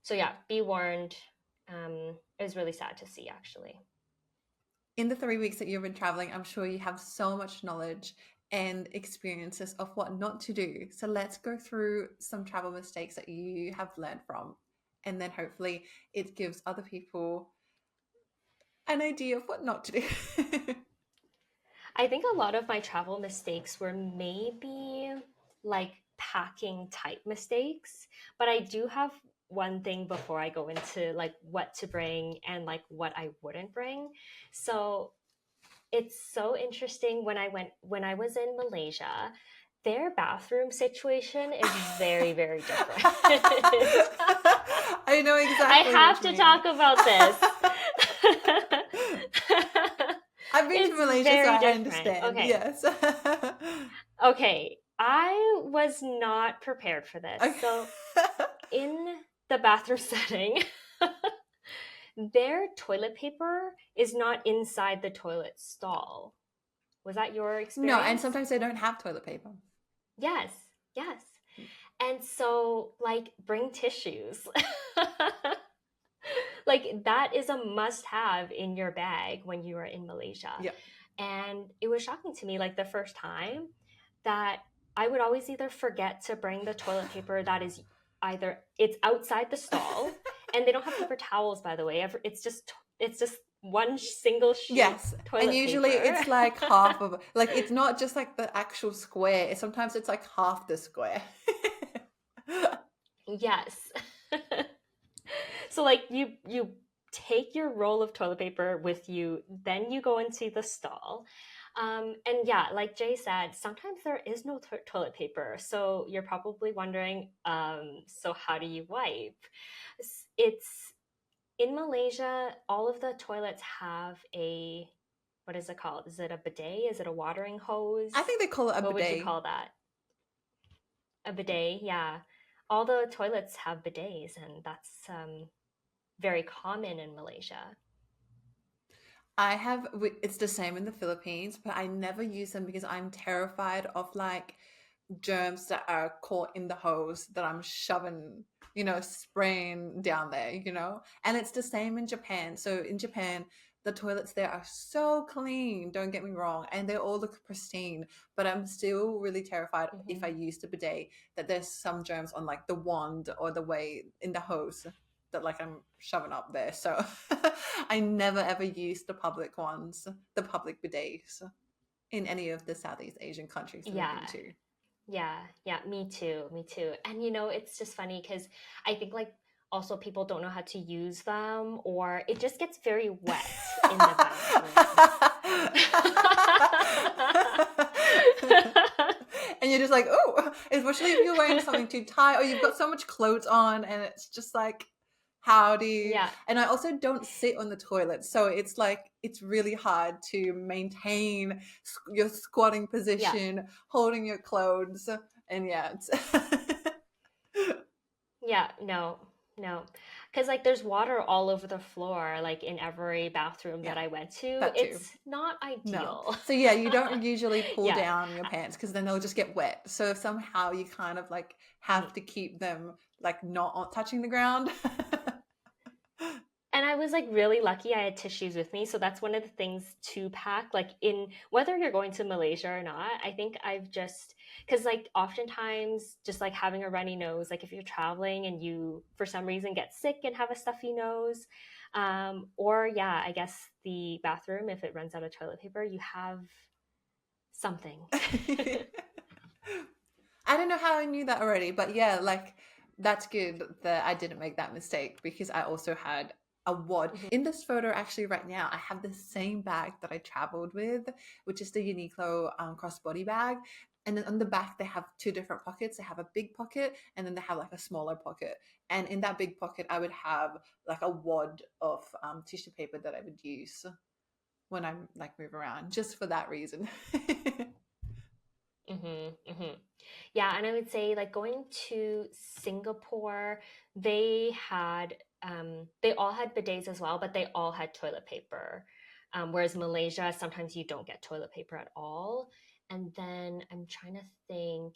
so yeah, be warned. It was really sad to see actually. In the 3 weeks that you've been traveling, I'm sure you have so much knowledge and experiences of what not to do. So let's go through some travel mistakes that you have learned from. And then hopefully it gives other people an idea of what not to do. I think a lot of my travel mistakes were maybe like packing type mistakes, but I do have one thing before I go into like what to bring and like what I wouldn't bring. So it's so interesting when I was in Malaysia, their bathroom situation is very, very different. I know I exactly have what you to mean. talk about this. I've been to It's Malaysia, so very I different. understand. Okay. Yes. Okay. I was not prepared for this. Okay. So, in the bathroom setting, their toilet paper is not inside the toilet stall. Was that your No, and experience? sometimes they don't have toilet paper. Yes. Yes. And so, like, bring tissues. Like, that is a must have in your bag when you are in Malaysia. Yeah. And it was shocking to me, like, the first time that I would always either forget to bring the toilet paper that is either it's outside the stall, and they don't have paper towels, by the way. It's just one single sheet Yes, and toilet usually paper. it's like half of, like, it's not just like the actual square. Sometimes it's like half the square. Yes. So like you take your roll of toilet paper with you, then you go into the stall. And yeah, like Jay said, sometimes there is no toilet paper. So you're probably wondering, so how do you wipe? It's in Malaysia, all of the toilets have a, what is it called? Is it a bidet? Is it a watering hose? I think they call it a What would you bidet. call that? A bidet, yeah. All the toilets have bidets, and that's very common in Malaysia. It's the same in the Philippines, but I never use them because I'm terrified of like germs that are caught in the hose that I'm shoving, spraying down there. And it's the same in Japan. So in Japan, the toilets there are so clean, don't get me wrong, and they all look pristine, but I'm still really terrified if I Mm-hmm. use the bidet that there's some germs on like the wand or the way in the hose that like I'm shoving up there. So I never ever use the public ones, the public bidets in any of the Southeast Asian countries that I've Yeah. been to. Yeah, yeah, me too, me too. And it's just funny because I think like also people don't know how to use them, or it just gets very wet in the bathroom. And you're just like, oh, especially if you're wearing something too tight or you've got so much clothes on and it's just like, how do you? Yeah, And I also don't sit on the toilet. So it's like, it's really hard to maintain your squatting yeah. position, holding your clothes. And yeah, it's Yeah, no, no. Because like there's water all over the floor, like in every bathroom yeah, that I went to. that too. It's not No. ideal. So yeah, you don't usually pull Yeah. down your pants because then they'll just get wet. So if somehow you kind of like Mhm. have to keep them like not touching the ground. And I was like really lucky I had tissues with me. So that's one of the things to pack. Like in whether you're going to Malaysia or not, I think I've just because like oftentimes just like having a runny nose, like if you're traveling and you for some reason get sick and have a stuffy nose, or yeah, I guess the bathroom, if it runs out of toilet paper, you have something. I don't know how I knew that already, but yeah, like that's good that I didn't make that mistake because I also had a wad. Mhm. In this photo, actually, right now, I have the same bag that I traveled with, which is the Uniqlo crossbody bag. And then on the back, they have two different pockets. They have a big pocket and then they have like a smaller pocket. And in that big pocket, I would have like a wad of tissue paper that I would use when I like move around, just for that reason. Mm-hmm, mm-hmm. Yeah, and I would say like going to Singapore, they had they all had bidets as well, but they all had toilet paper. Whereas Malaysia, sometimes you don't get toilet paper at all. And then I'm trying to think,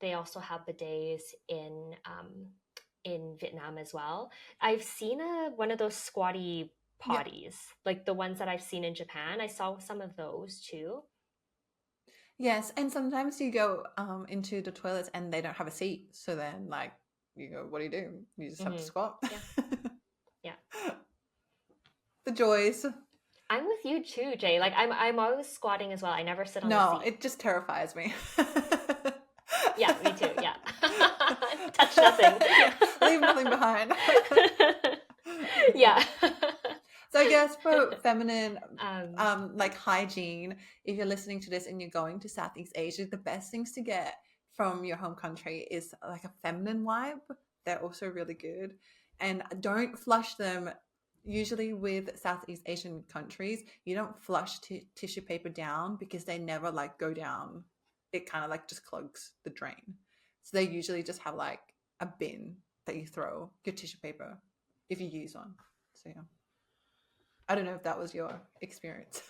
they also have bidets in Vietnam as well. I've seen one of those squatty Yeah. potties, like the ones that I've seen in Japan. I saw some of those too. Yes, and sometimes you go into the toilets and they don't have a seat. So then like you go, what do? You just have to Hmm. squat. Yeah, yeah. The joys. I'm with you too, Jay. Like I'm always squatting as well. I never sit on the No, seat. it just terrifies me. Yeah, me too. Yeah. Touch nothing. Yeah, leave nothing behind. Yeah. So I guess for feminine um, like hygiene, if you're listening to this and you're going to Southeast Asia, the best things to get from your home country is like a feminine wipe. They're also really good. And don't flush them. Usually with Southeast Asian countries, you don't flush tissue paper down because they never like go down. It kind of like just clogs the drain. So they usually just have like a bin that you throw your tissue paper if you use one. So yeah. I don't know if that was your experience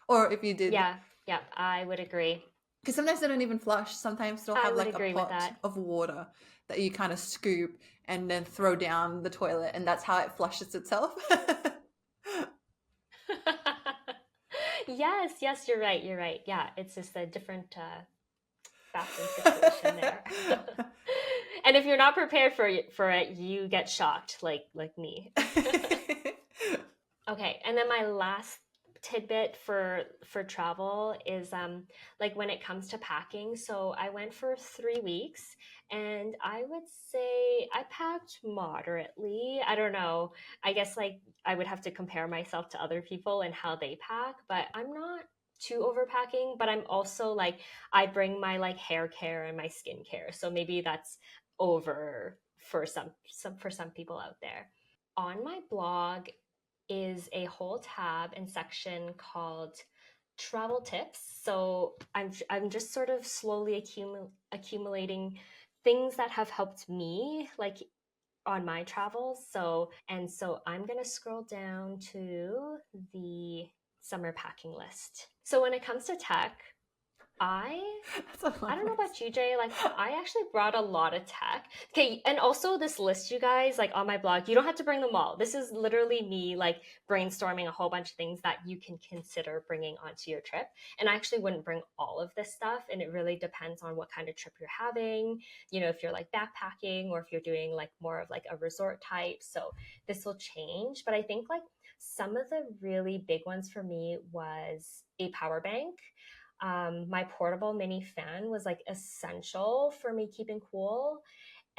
or if you did, yeah, yeah, I would agree. because sometimes they don't even flush. Sometimes they'll I have would like a agree with pot that. of water that you kind of scoop and then throw down the toilet, and that's how it flushes itself. Yes, yes, you're right. You're right. Yeah, it's just a different bathroom situation there. And if you're not prepared for it, you get shocked like me. Okay, and then my last tidbit for travel is like when it comes to packing. So I went for 3 weeks, and I would say I packed moderately. I don't know. I guess like I would have to compare myself to other people and how they pack, but I'm not too overpacking. But I'm also like I bring my like hair care and my skin care, so maybe that's over for some people out there. On my blog is a whole tab and section called travel tips. So I'm just sort of slowly accumulating things that have helped me like on my travels. So I'm going to scroll down to the summer packing list. So when it comes to tech, I don't know about you, Jay. Like, I actually brought a lot of tech. Okay, and also this list, you guys, like on my blog, you don't have to bring them all. This is literally me, like, brainstorming a whole bunch of things that you can consider bringing onto your trip. And I actually wouldn't bring all of this stuff. And it really depends on what kind of trip you're having. You know, if you're like backpacking or if you're doing like more of like a resort type. So this will change. But I think like some of the really big ones for me was a power bank. My portable mini fan was like essential for me keeping cool.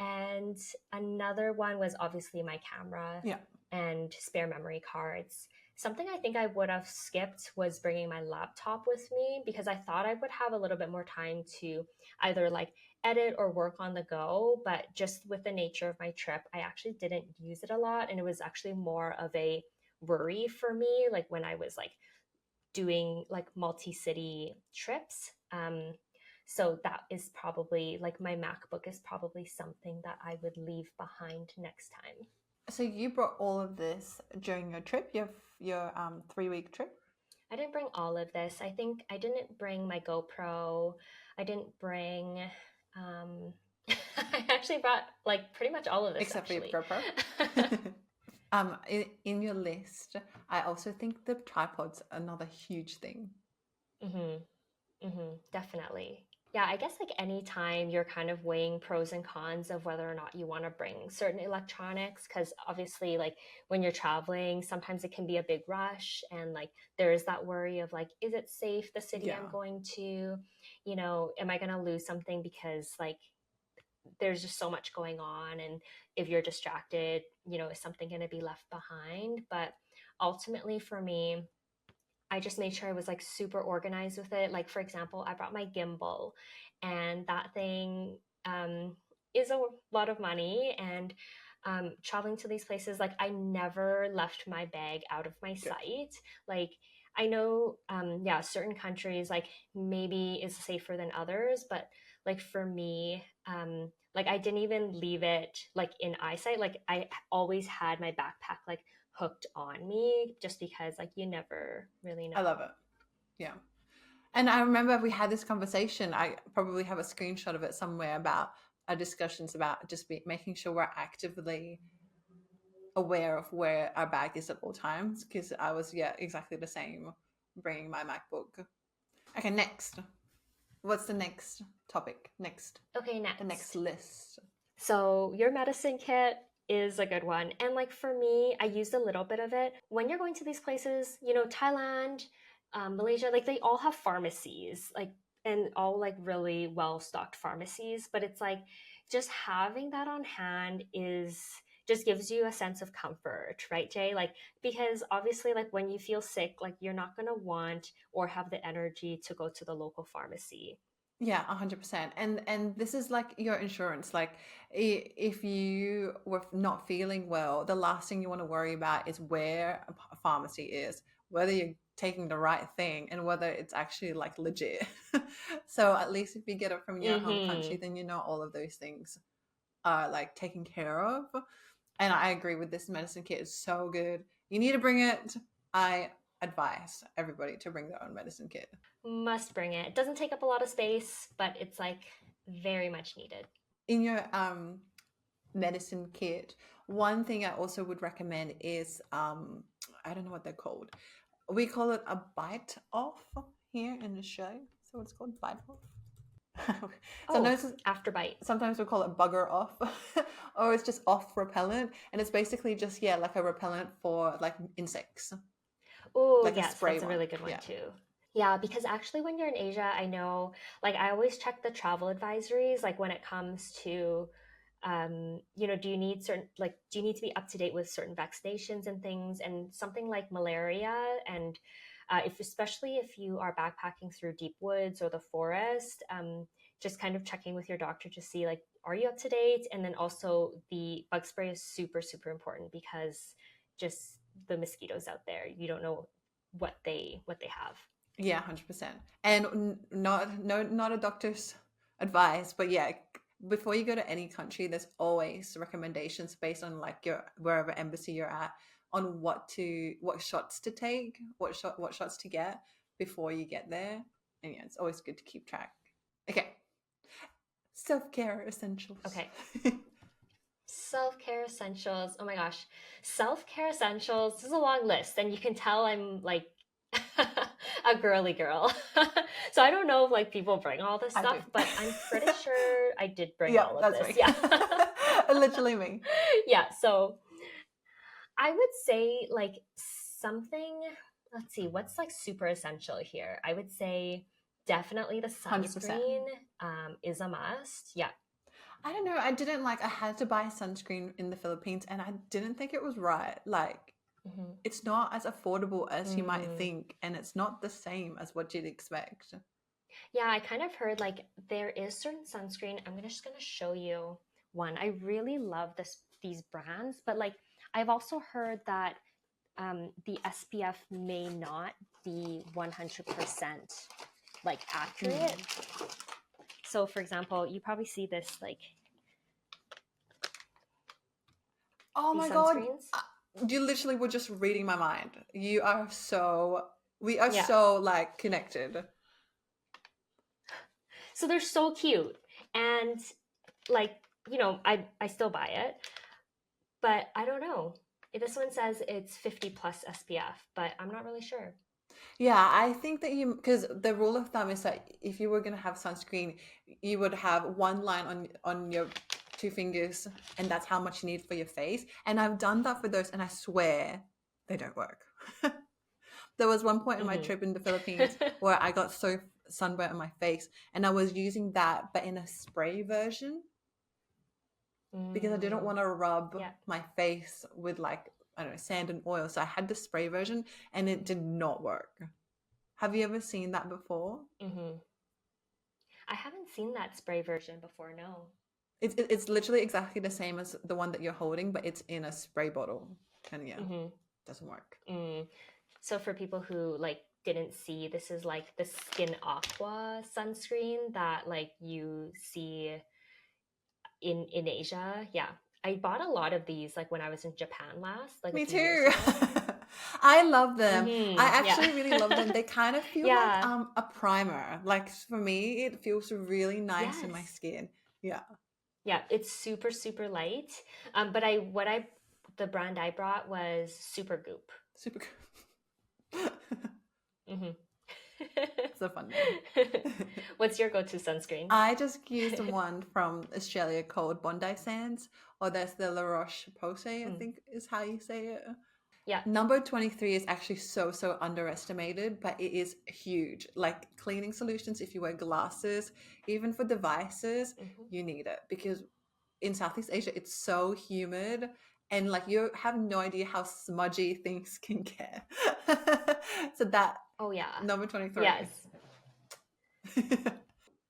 And another one was obviously my camera Yeah. and spare memory cards. Something I think I would have skipped was bringing my laptop with me because I thought I would have a little bit more time to either like edit or work on the go. But just with the nature of my trip, I actually didn't use it a lot. And it was actually more of a worry for me, like when I was like doing like multi-city trips. So that is probably like my MacBook is probably something that I would leave behind next time. So you brought all of this during your trip, your 3 week trip? I didn't bring all of this. I think I didn't bring my GoPro. I didn't bring I actually brought like pretty much all of this Except actually. for your GoPro. In your list, I also think the tripod's another huge thing. Definitely. Yeah, I guess like anytime you're kind of weighing pros and cons of whether or not you want to bring certain electronics, because obviously, like when you're traveling, sometimes it can be a big rush, and like there is that worry of like, is it safe, the city I'm Yeah. going to? You know, am I going to lose something because like there's just so much going on, and if you're distracted, you know, is something going to be left behind? But ultimately, for me, I just made sure I was like super organized with it. Like, for example, I brought my gimbal, and that thing is a lot of money. And traveling to these places, like, I never left my bag out of my Good. sight. Like, I know, yeah, certain countries, like, maybe is safer than others, but like for me, like, I didn't even leave it like in eyesight. Like, I always had my backpack like hooked on me just because like you never really I love know. it. Yeah. And I remember we had this conversation. I probably have a screenshot of it somewhere about our discussions about just making sure we're actively aware of where our bag is at all times. Because I was, yeah, exactly the same, bringing my MacBook. Okay, next. What's the next topic? Next. Okay, The next next. list. So your medicine kit is a good one. And like for me, I used a little bit of it. When you're going to these places, you know, Thailand, Malaysia, like they all have pharmacies, like, and all like really well stocked pharmacies. But it's like just having that on hand is just gives you a sense of comfort, right, Jay? Like, because obviously, like when you feel sick, like you're not going to want or have the energy to go to the local pharmacy. Yeah, 100%. And this is like your insurance. Like if you were not feeling well, the last thing you want to worry about is where a pharmacy is, whether you're taking the right thing and whether it's actually like legit. So at least if you get it from your home country, Mm-hmm. then you know all of those things are like taken care of. And I agree with this medicine kit is so good. You need to bring it. I advise everybody to bring their own medicine kit. Must bring it. It doesn't take up a lot of space, but it's like very much needed. In your medicine kit, one thing I also would recommend is I don't know what they're called. We call it a bite off here in the show. So it's called bite off. Oh, sometimes afterbite. sometimes we call it bugger off, or it's just off repellent, and it's basically just, yeah, like a repellent for like insects, Oh, like a yes, spray that's a one. really good one Yeah. too. Yeah, because actually, when you're in Asia, I know, like, I always check the travel advisories, like, when it comes to, you know, do you need certain, like, do you need to be up to date with certain vaccinations and things? And something like malaria, and if, especially if you are backpacking through deep woods or the forest, just kind of checking with your doctor to see, like, are you up to date? And then also, the bug spray is super, super important because just the mosquitoes out there. You don't know what they have. Yeah, 100%. And not a doctor's advice, but yeah, before you go to any country, there's always recommendations based on like your wherever embassy you're at on what shots to take, what shots to get before you get there. And yeah, it's always good to keep track. Okay. Self-care essentials. Okay. Self-care essentials. Oh my gosh. Self-care essentials. This is a long list, and you can tell I'm like a girly girl. So I don't know if like people bring all this stuff, but I'm pretty sure I did bring all of this. Me. Yeah. Literally me. Yeah. So I would say like something, let's see, what's like super essential here? I would say definitely the 100%. sunscreen is a must. Yeah. I don't know. I didn't I had to buy sunscreen in the Philippines and I didn't think it was right. Like, it's not as affordable as you might think, and it's not the same as what you'd expect. Yeah, I kind of heard like there is certain sunscreen. I'm just gonna show you one. I really love these brands, but like I've also heard that the SPF may not be 100% like accurate. So for example, you probably see this like oh my god, you literally were just reading my mind. We are so like connected. So they're so cute, and like, you know, I still buy it, but I don't know. This one says it's 50 plus SPF, but I'm not really sure. Yeah, I think that because the rule of thumb is that if you were going to have sunscreen, you would have one line on your 2 fingers, and that's how much you need for your face. And I've done that for those, and I swear they don't work. There was one point in my trip in the Philippines where I got so sunburnt on my face, and I was using that, but in a spray version, because I didn't want to rub my face with like, I don't know, sand and oil. So I had the spray version, and it did not work. Have you ever seen that before? I haven't seen that spray version before, no. It's literally exactly the same as the one that you're holding, but it's in a spray bottle, and doesn't work. So for people who like didn't see, this is like the Skin Aqua sunscreen that like you see in Asia. Yeah, I bought a lot of these like when I was in Japan last. Like me too. I love them. I actually really love them. They kind of feel like a primer. Like for me, it feels really nice in my skin. Yeah, it's super super light. But the brand I brought was Super Goop. So fun name. What's your go-to sunscreen? I just used one from Australia called Bondi Sands, or there's the La Roche-Posay, I think is how you say it. Yeah. Number 23 is actually so underestimated, but it is huge. Like cleaning solutions, if you wear glasses, even for devices, you need it, because in Southeast Asia, it's so humid, and like you have no idea how smudgy things can get. So that, number 23. Yes.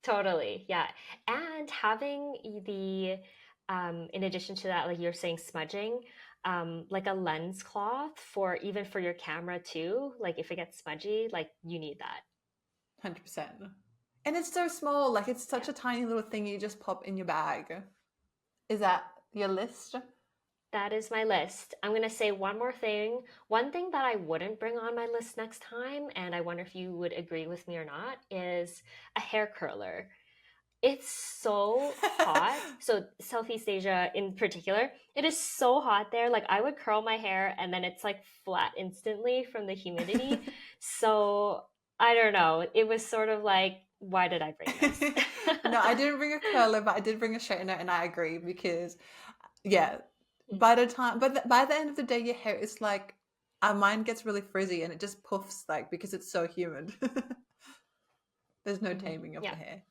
Totally. Yeah. And having the in addition to that, like you're saying, smudging, like a lens cloth for your camera too. Like if it gets smudgy, like you need that. 100%. And it's so small, like it's such a tiny little thing you just pop in your bag. Is that your list? That is my list. I'm going to say one more thing. One thing that I wouldn't bring on my list next time, and I wonder if you would agree with me or not, is a hair curler. It's so hot. So Southeast Asia in particular, it is so hot there. Like I would curl my hair and then it's like flat instantly from the humidity. So I don't know. It was sort of like, why did I bring this? No, I didn't bring a curler, but I did bring a straightener, and I agree, because by the end of the day, your hair is like, mine gets really frizzy and it just puffs, like, because it's so humid. There's no taming of the hair.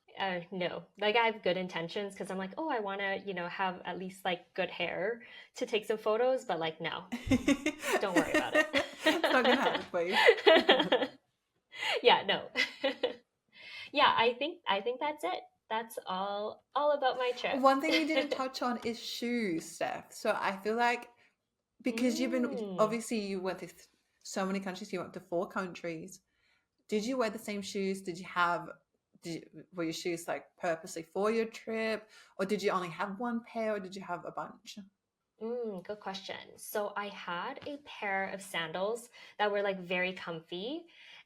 No, like I have good intentions because I'm like, oh, I want to, have at least like good hair to take some photos, but like, no, don't worry about it. It's not gonna happen for you. Yeah, no. Yeah, I think that's it. That's all about my trip. One thing we didn't touch on is shoes, Steph. So I feel like, because you've been, obviously you went to so many countries, you went to 4 countries. Did you wear the same shoes? Were your shoes like purposely for your trip, or did you only have one pair, or did you have a bunch? Good question. So I had a pair of sandals that were like very comfy,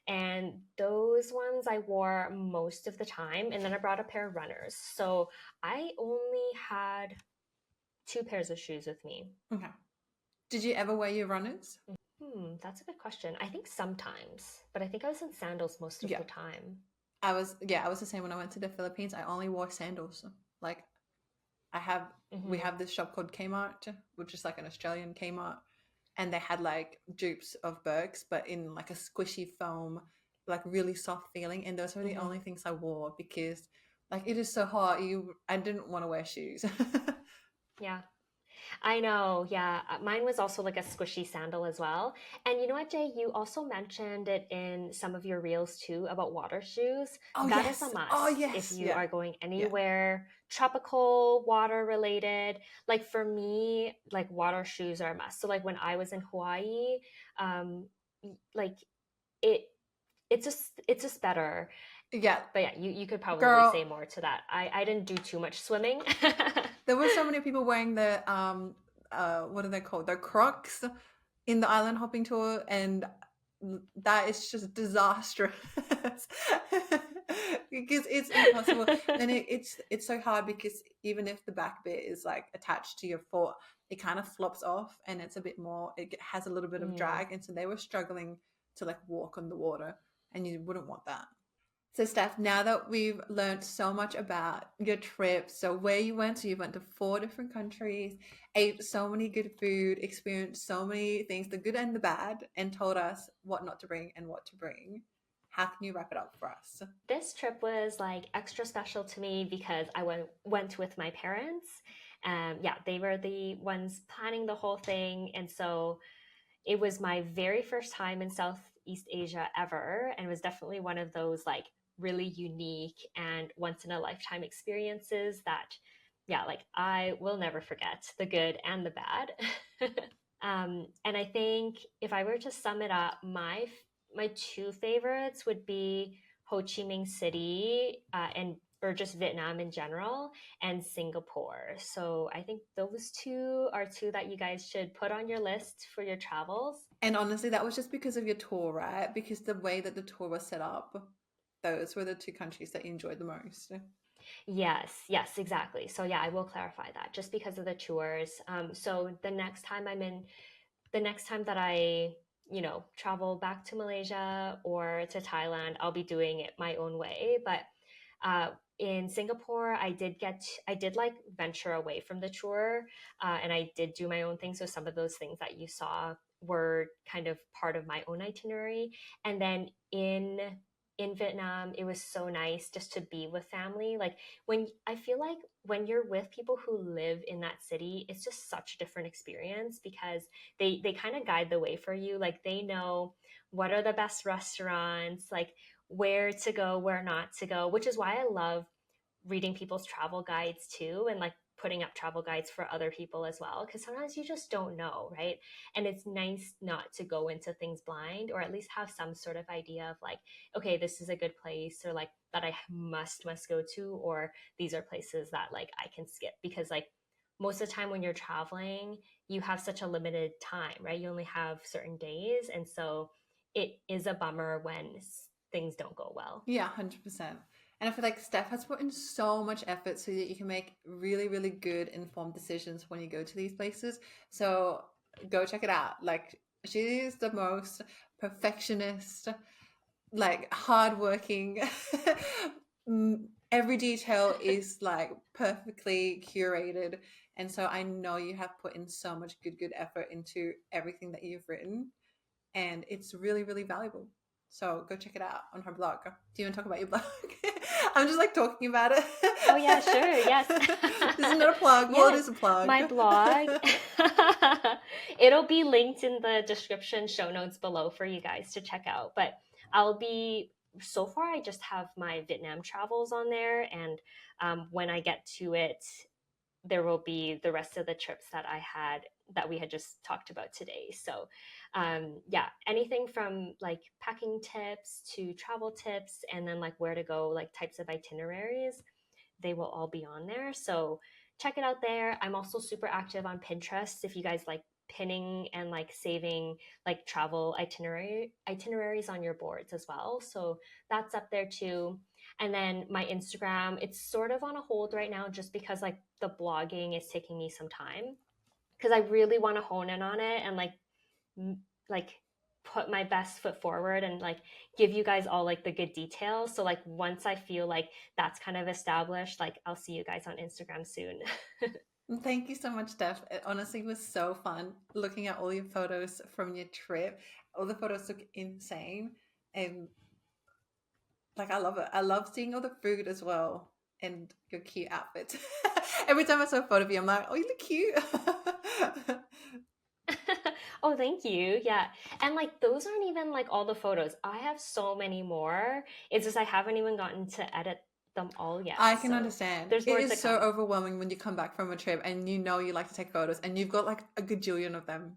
And those ones I wore most of the time. And then I brought a pair of runners. So I only had 2 pairs of shoes with me. Okay. Did you ever wear your runners? That's a good question. I think sometimes, but I think I was in sandals most of Yeah. the time. I was the same when I went to the Philippines. I only wore sandals. Like we have this shop called Kmart, which is like an Australian Kmart, and they had like dupes of Birks, but in like a squishy foam, like really soft feeling. And those were the only things I wore because like it is so hot. I didn't want to wear shoes. Yeah. I know. Yeah. Mine was also like a squishy sandal as well. And you know what, Jay? You also mentioned it in some of your reels too about water shoes. Oh That is a yes. Oh must if yes. you Yeah. are going Yeah. anywhere tropical, water related. Like for me, like water shoes are a must. So like when I was in Hawaii, um, like it it's just better. Yeah. But yeah, you could probably say Girl, more to that. I didn't do too much swimming. there were so many people wearing the what are they called? The Crocs in the island hopping tour, and that is just disastrous because it's impossible, and it's so hard because even if the back bit is like attached to your foot, it kind of flops off, and it's a bit more. It has a little bit of Mm. drag, and so they were struggling to like walk on the water, and you wouldn't want that. So, Steph, now that we've learned so much about your trip, so where you went, so you went to 4 different countries, ate so many good food, experienced so many things, the good and the bad, and told us what not to bring and what to bring. How can you wrap it up for us? This trip was like extra special to me because I went with my parents. Yeah, they were the ones planning the whole thing, and so it was my very first time in Southeast Asia ever, and was definitely one of those like really unique and once in a lifetime experiences that, yeah, like I will never forget the good and the bad. And I think if I were to sum it up, my two favorites would be Ho Chi Minh City, and or just Vietnam in general, and Singapore. So I think those two are two that you guys should put on your list for your travels. And honestly, that was just because of your tour, right? Because the way that the tour was set up, those were the 2 countries that you enjoyed the most. Yes, yes, exactly. So yeah, I will clarify that just because of the tours. So the next time that I, travel back to Malaysia or to Thailand, I'll be doing it my own way. But uh, in Singapore, I did like venture away from the tour, and I did do my own thing. So some of those things that you saw were kind of part of my own itinerary. And then in Vietnam, it was so nice just to be with family. Like when I feel like when you're with people who live in that city, it's just such a different experience because they kind of guide the way for you. Like they know what are the best restaurants, like where to go, where not to go, which is why I love reading people's travel guides too, and like putting up travel guides for other people as well, because sometimes you just don't know, right? And it's nice not to go into things blind, or at least have some sort of idea of like, okay, this is a good place, or like that I must go to, or these are places that like I can skip, because like most of the time when you're traveling, you have such a limited time, right? You only have certain days, and so it is a bummer when things don't go well. Yeah, 100%. And I feel like Steph has put in so much effort so that you can make really, really good informed decisions when you go to these places. So go check it out. Like she is the most perfectionist, like hardworking. Every detail is like perfectly curated. And so I know you have put in so much good effort into everything that you've written. And it's really, really valuable. So go check it out on her blog. Do you want to talk about your blog? I'm just like talking about it. Oh yeah, sure. Yes. This is not a plug. Well, it Yes, is a plug. my blog. It'll be linked in the description show notes below for you guys to check out. But I'll be so far I just have my Vietnam travels on there, and when I get to it, there will be the rest of the trips that we had just talked about today. So, yeah, anything from like packing tips to travel tips, and then like where to go, like types of itineraries, they will all be on there. So check it out there. I'm also super active on Pinterest if you guys like pinning and like saving like travel itineraries on your boards as well. So that's up there too. And then my Instagram, it's sort of on a hold right now just because like the blogging is taking me some time because I really want to hone in on it and like put my best foot forward and like give you guys all like the good details. So like once I feel like that's kind of established, like I'll see you guys on Instagram soon. Thank you so much, Steph. It honestly was so fun looking at all your photos from your trip. All the photos look insane. And like, I love it. I love seeing all the food as well and your cute outfits. Every time I saw a photo of you, I'm like, oh, you look cute. Oh, thank you. Yeah. And like those aren't even like all the photos. I have so many more. It's just I haven't even gotten to edit them all yet. I can So understand. there's It more to is so come. overwhelming when you come back from a trip and you know you like to take photos and you've got like a gajillion of them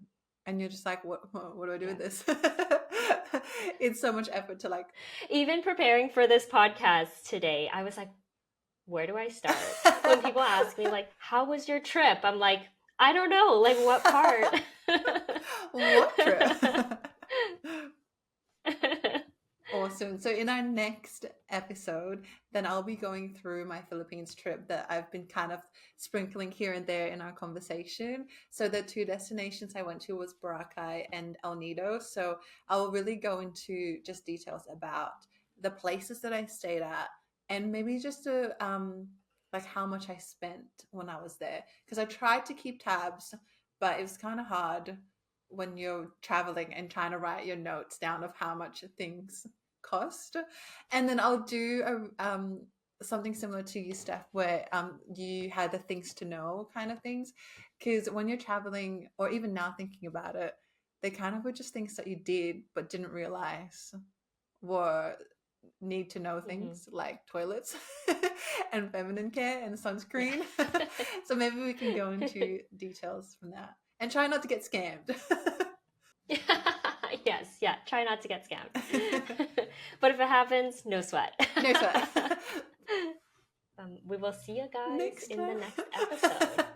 and you're just like, what do I do with Yeah. this? It's so much effort to like. Even preparing for this podcast today, I was like, where do I start? When people ask me like, how was your trip? I'm like, I don't know, like what part? What trip? Awesome. So in our next episode, then I'll be going through my Philippines trip that I've been kind of sprinkling here and there in our conversation. So the two destinations I went to was Boracay and El Nido. So I'll really go into just details about the places that I stayed at and maybe just like how much I spent when I was there. Because I tried to keep tabs, but it was kind of hard when you're traveling and trying to write your notes down of how much things cost. And then I'll do something similar to you, Steph, where you had the things to know kind of things. Because when you're traveling, or even now thinking about it, they kind of were just things that you did but didn't realize were need to know Mhm. things like toilets and feminine care and Yeah. sunscreen. So maybe we can go into details from that and try not to get scammed. Yes, yeah. Try not to get scammed. But if it happens, no sweat. No sweat. We will see you guys Next in the time. next episode.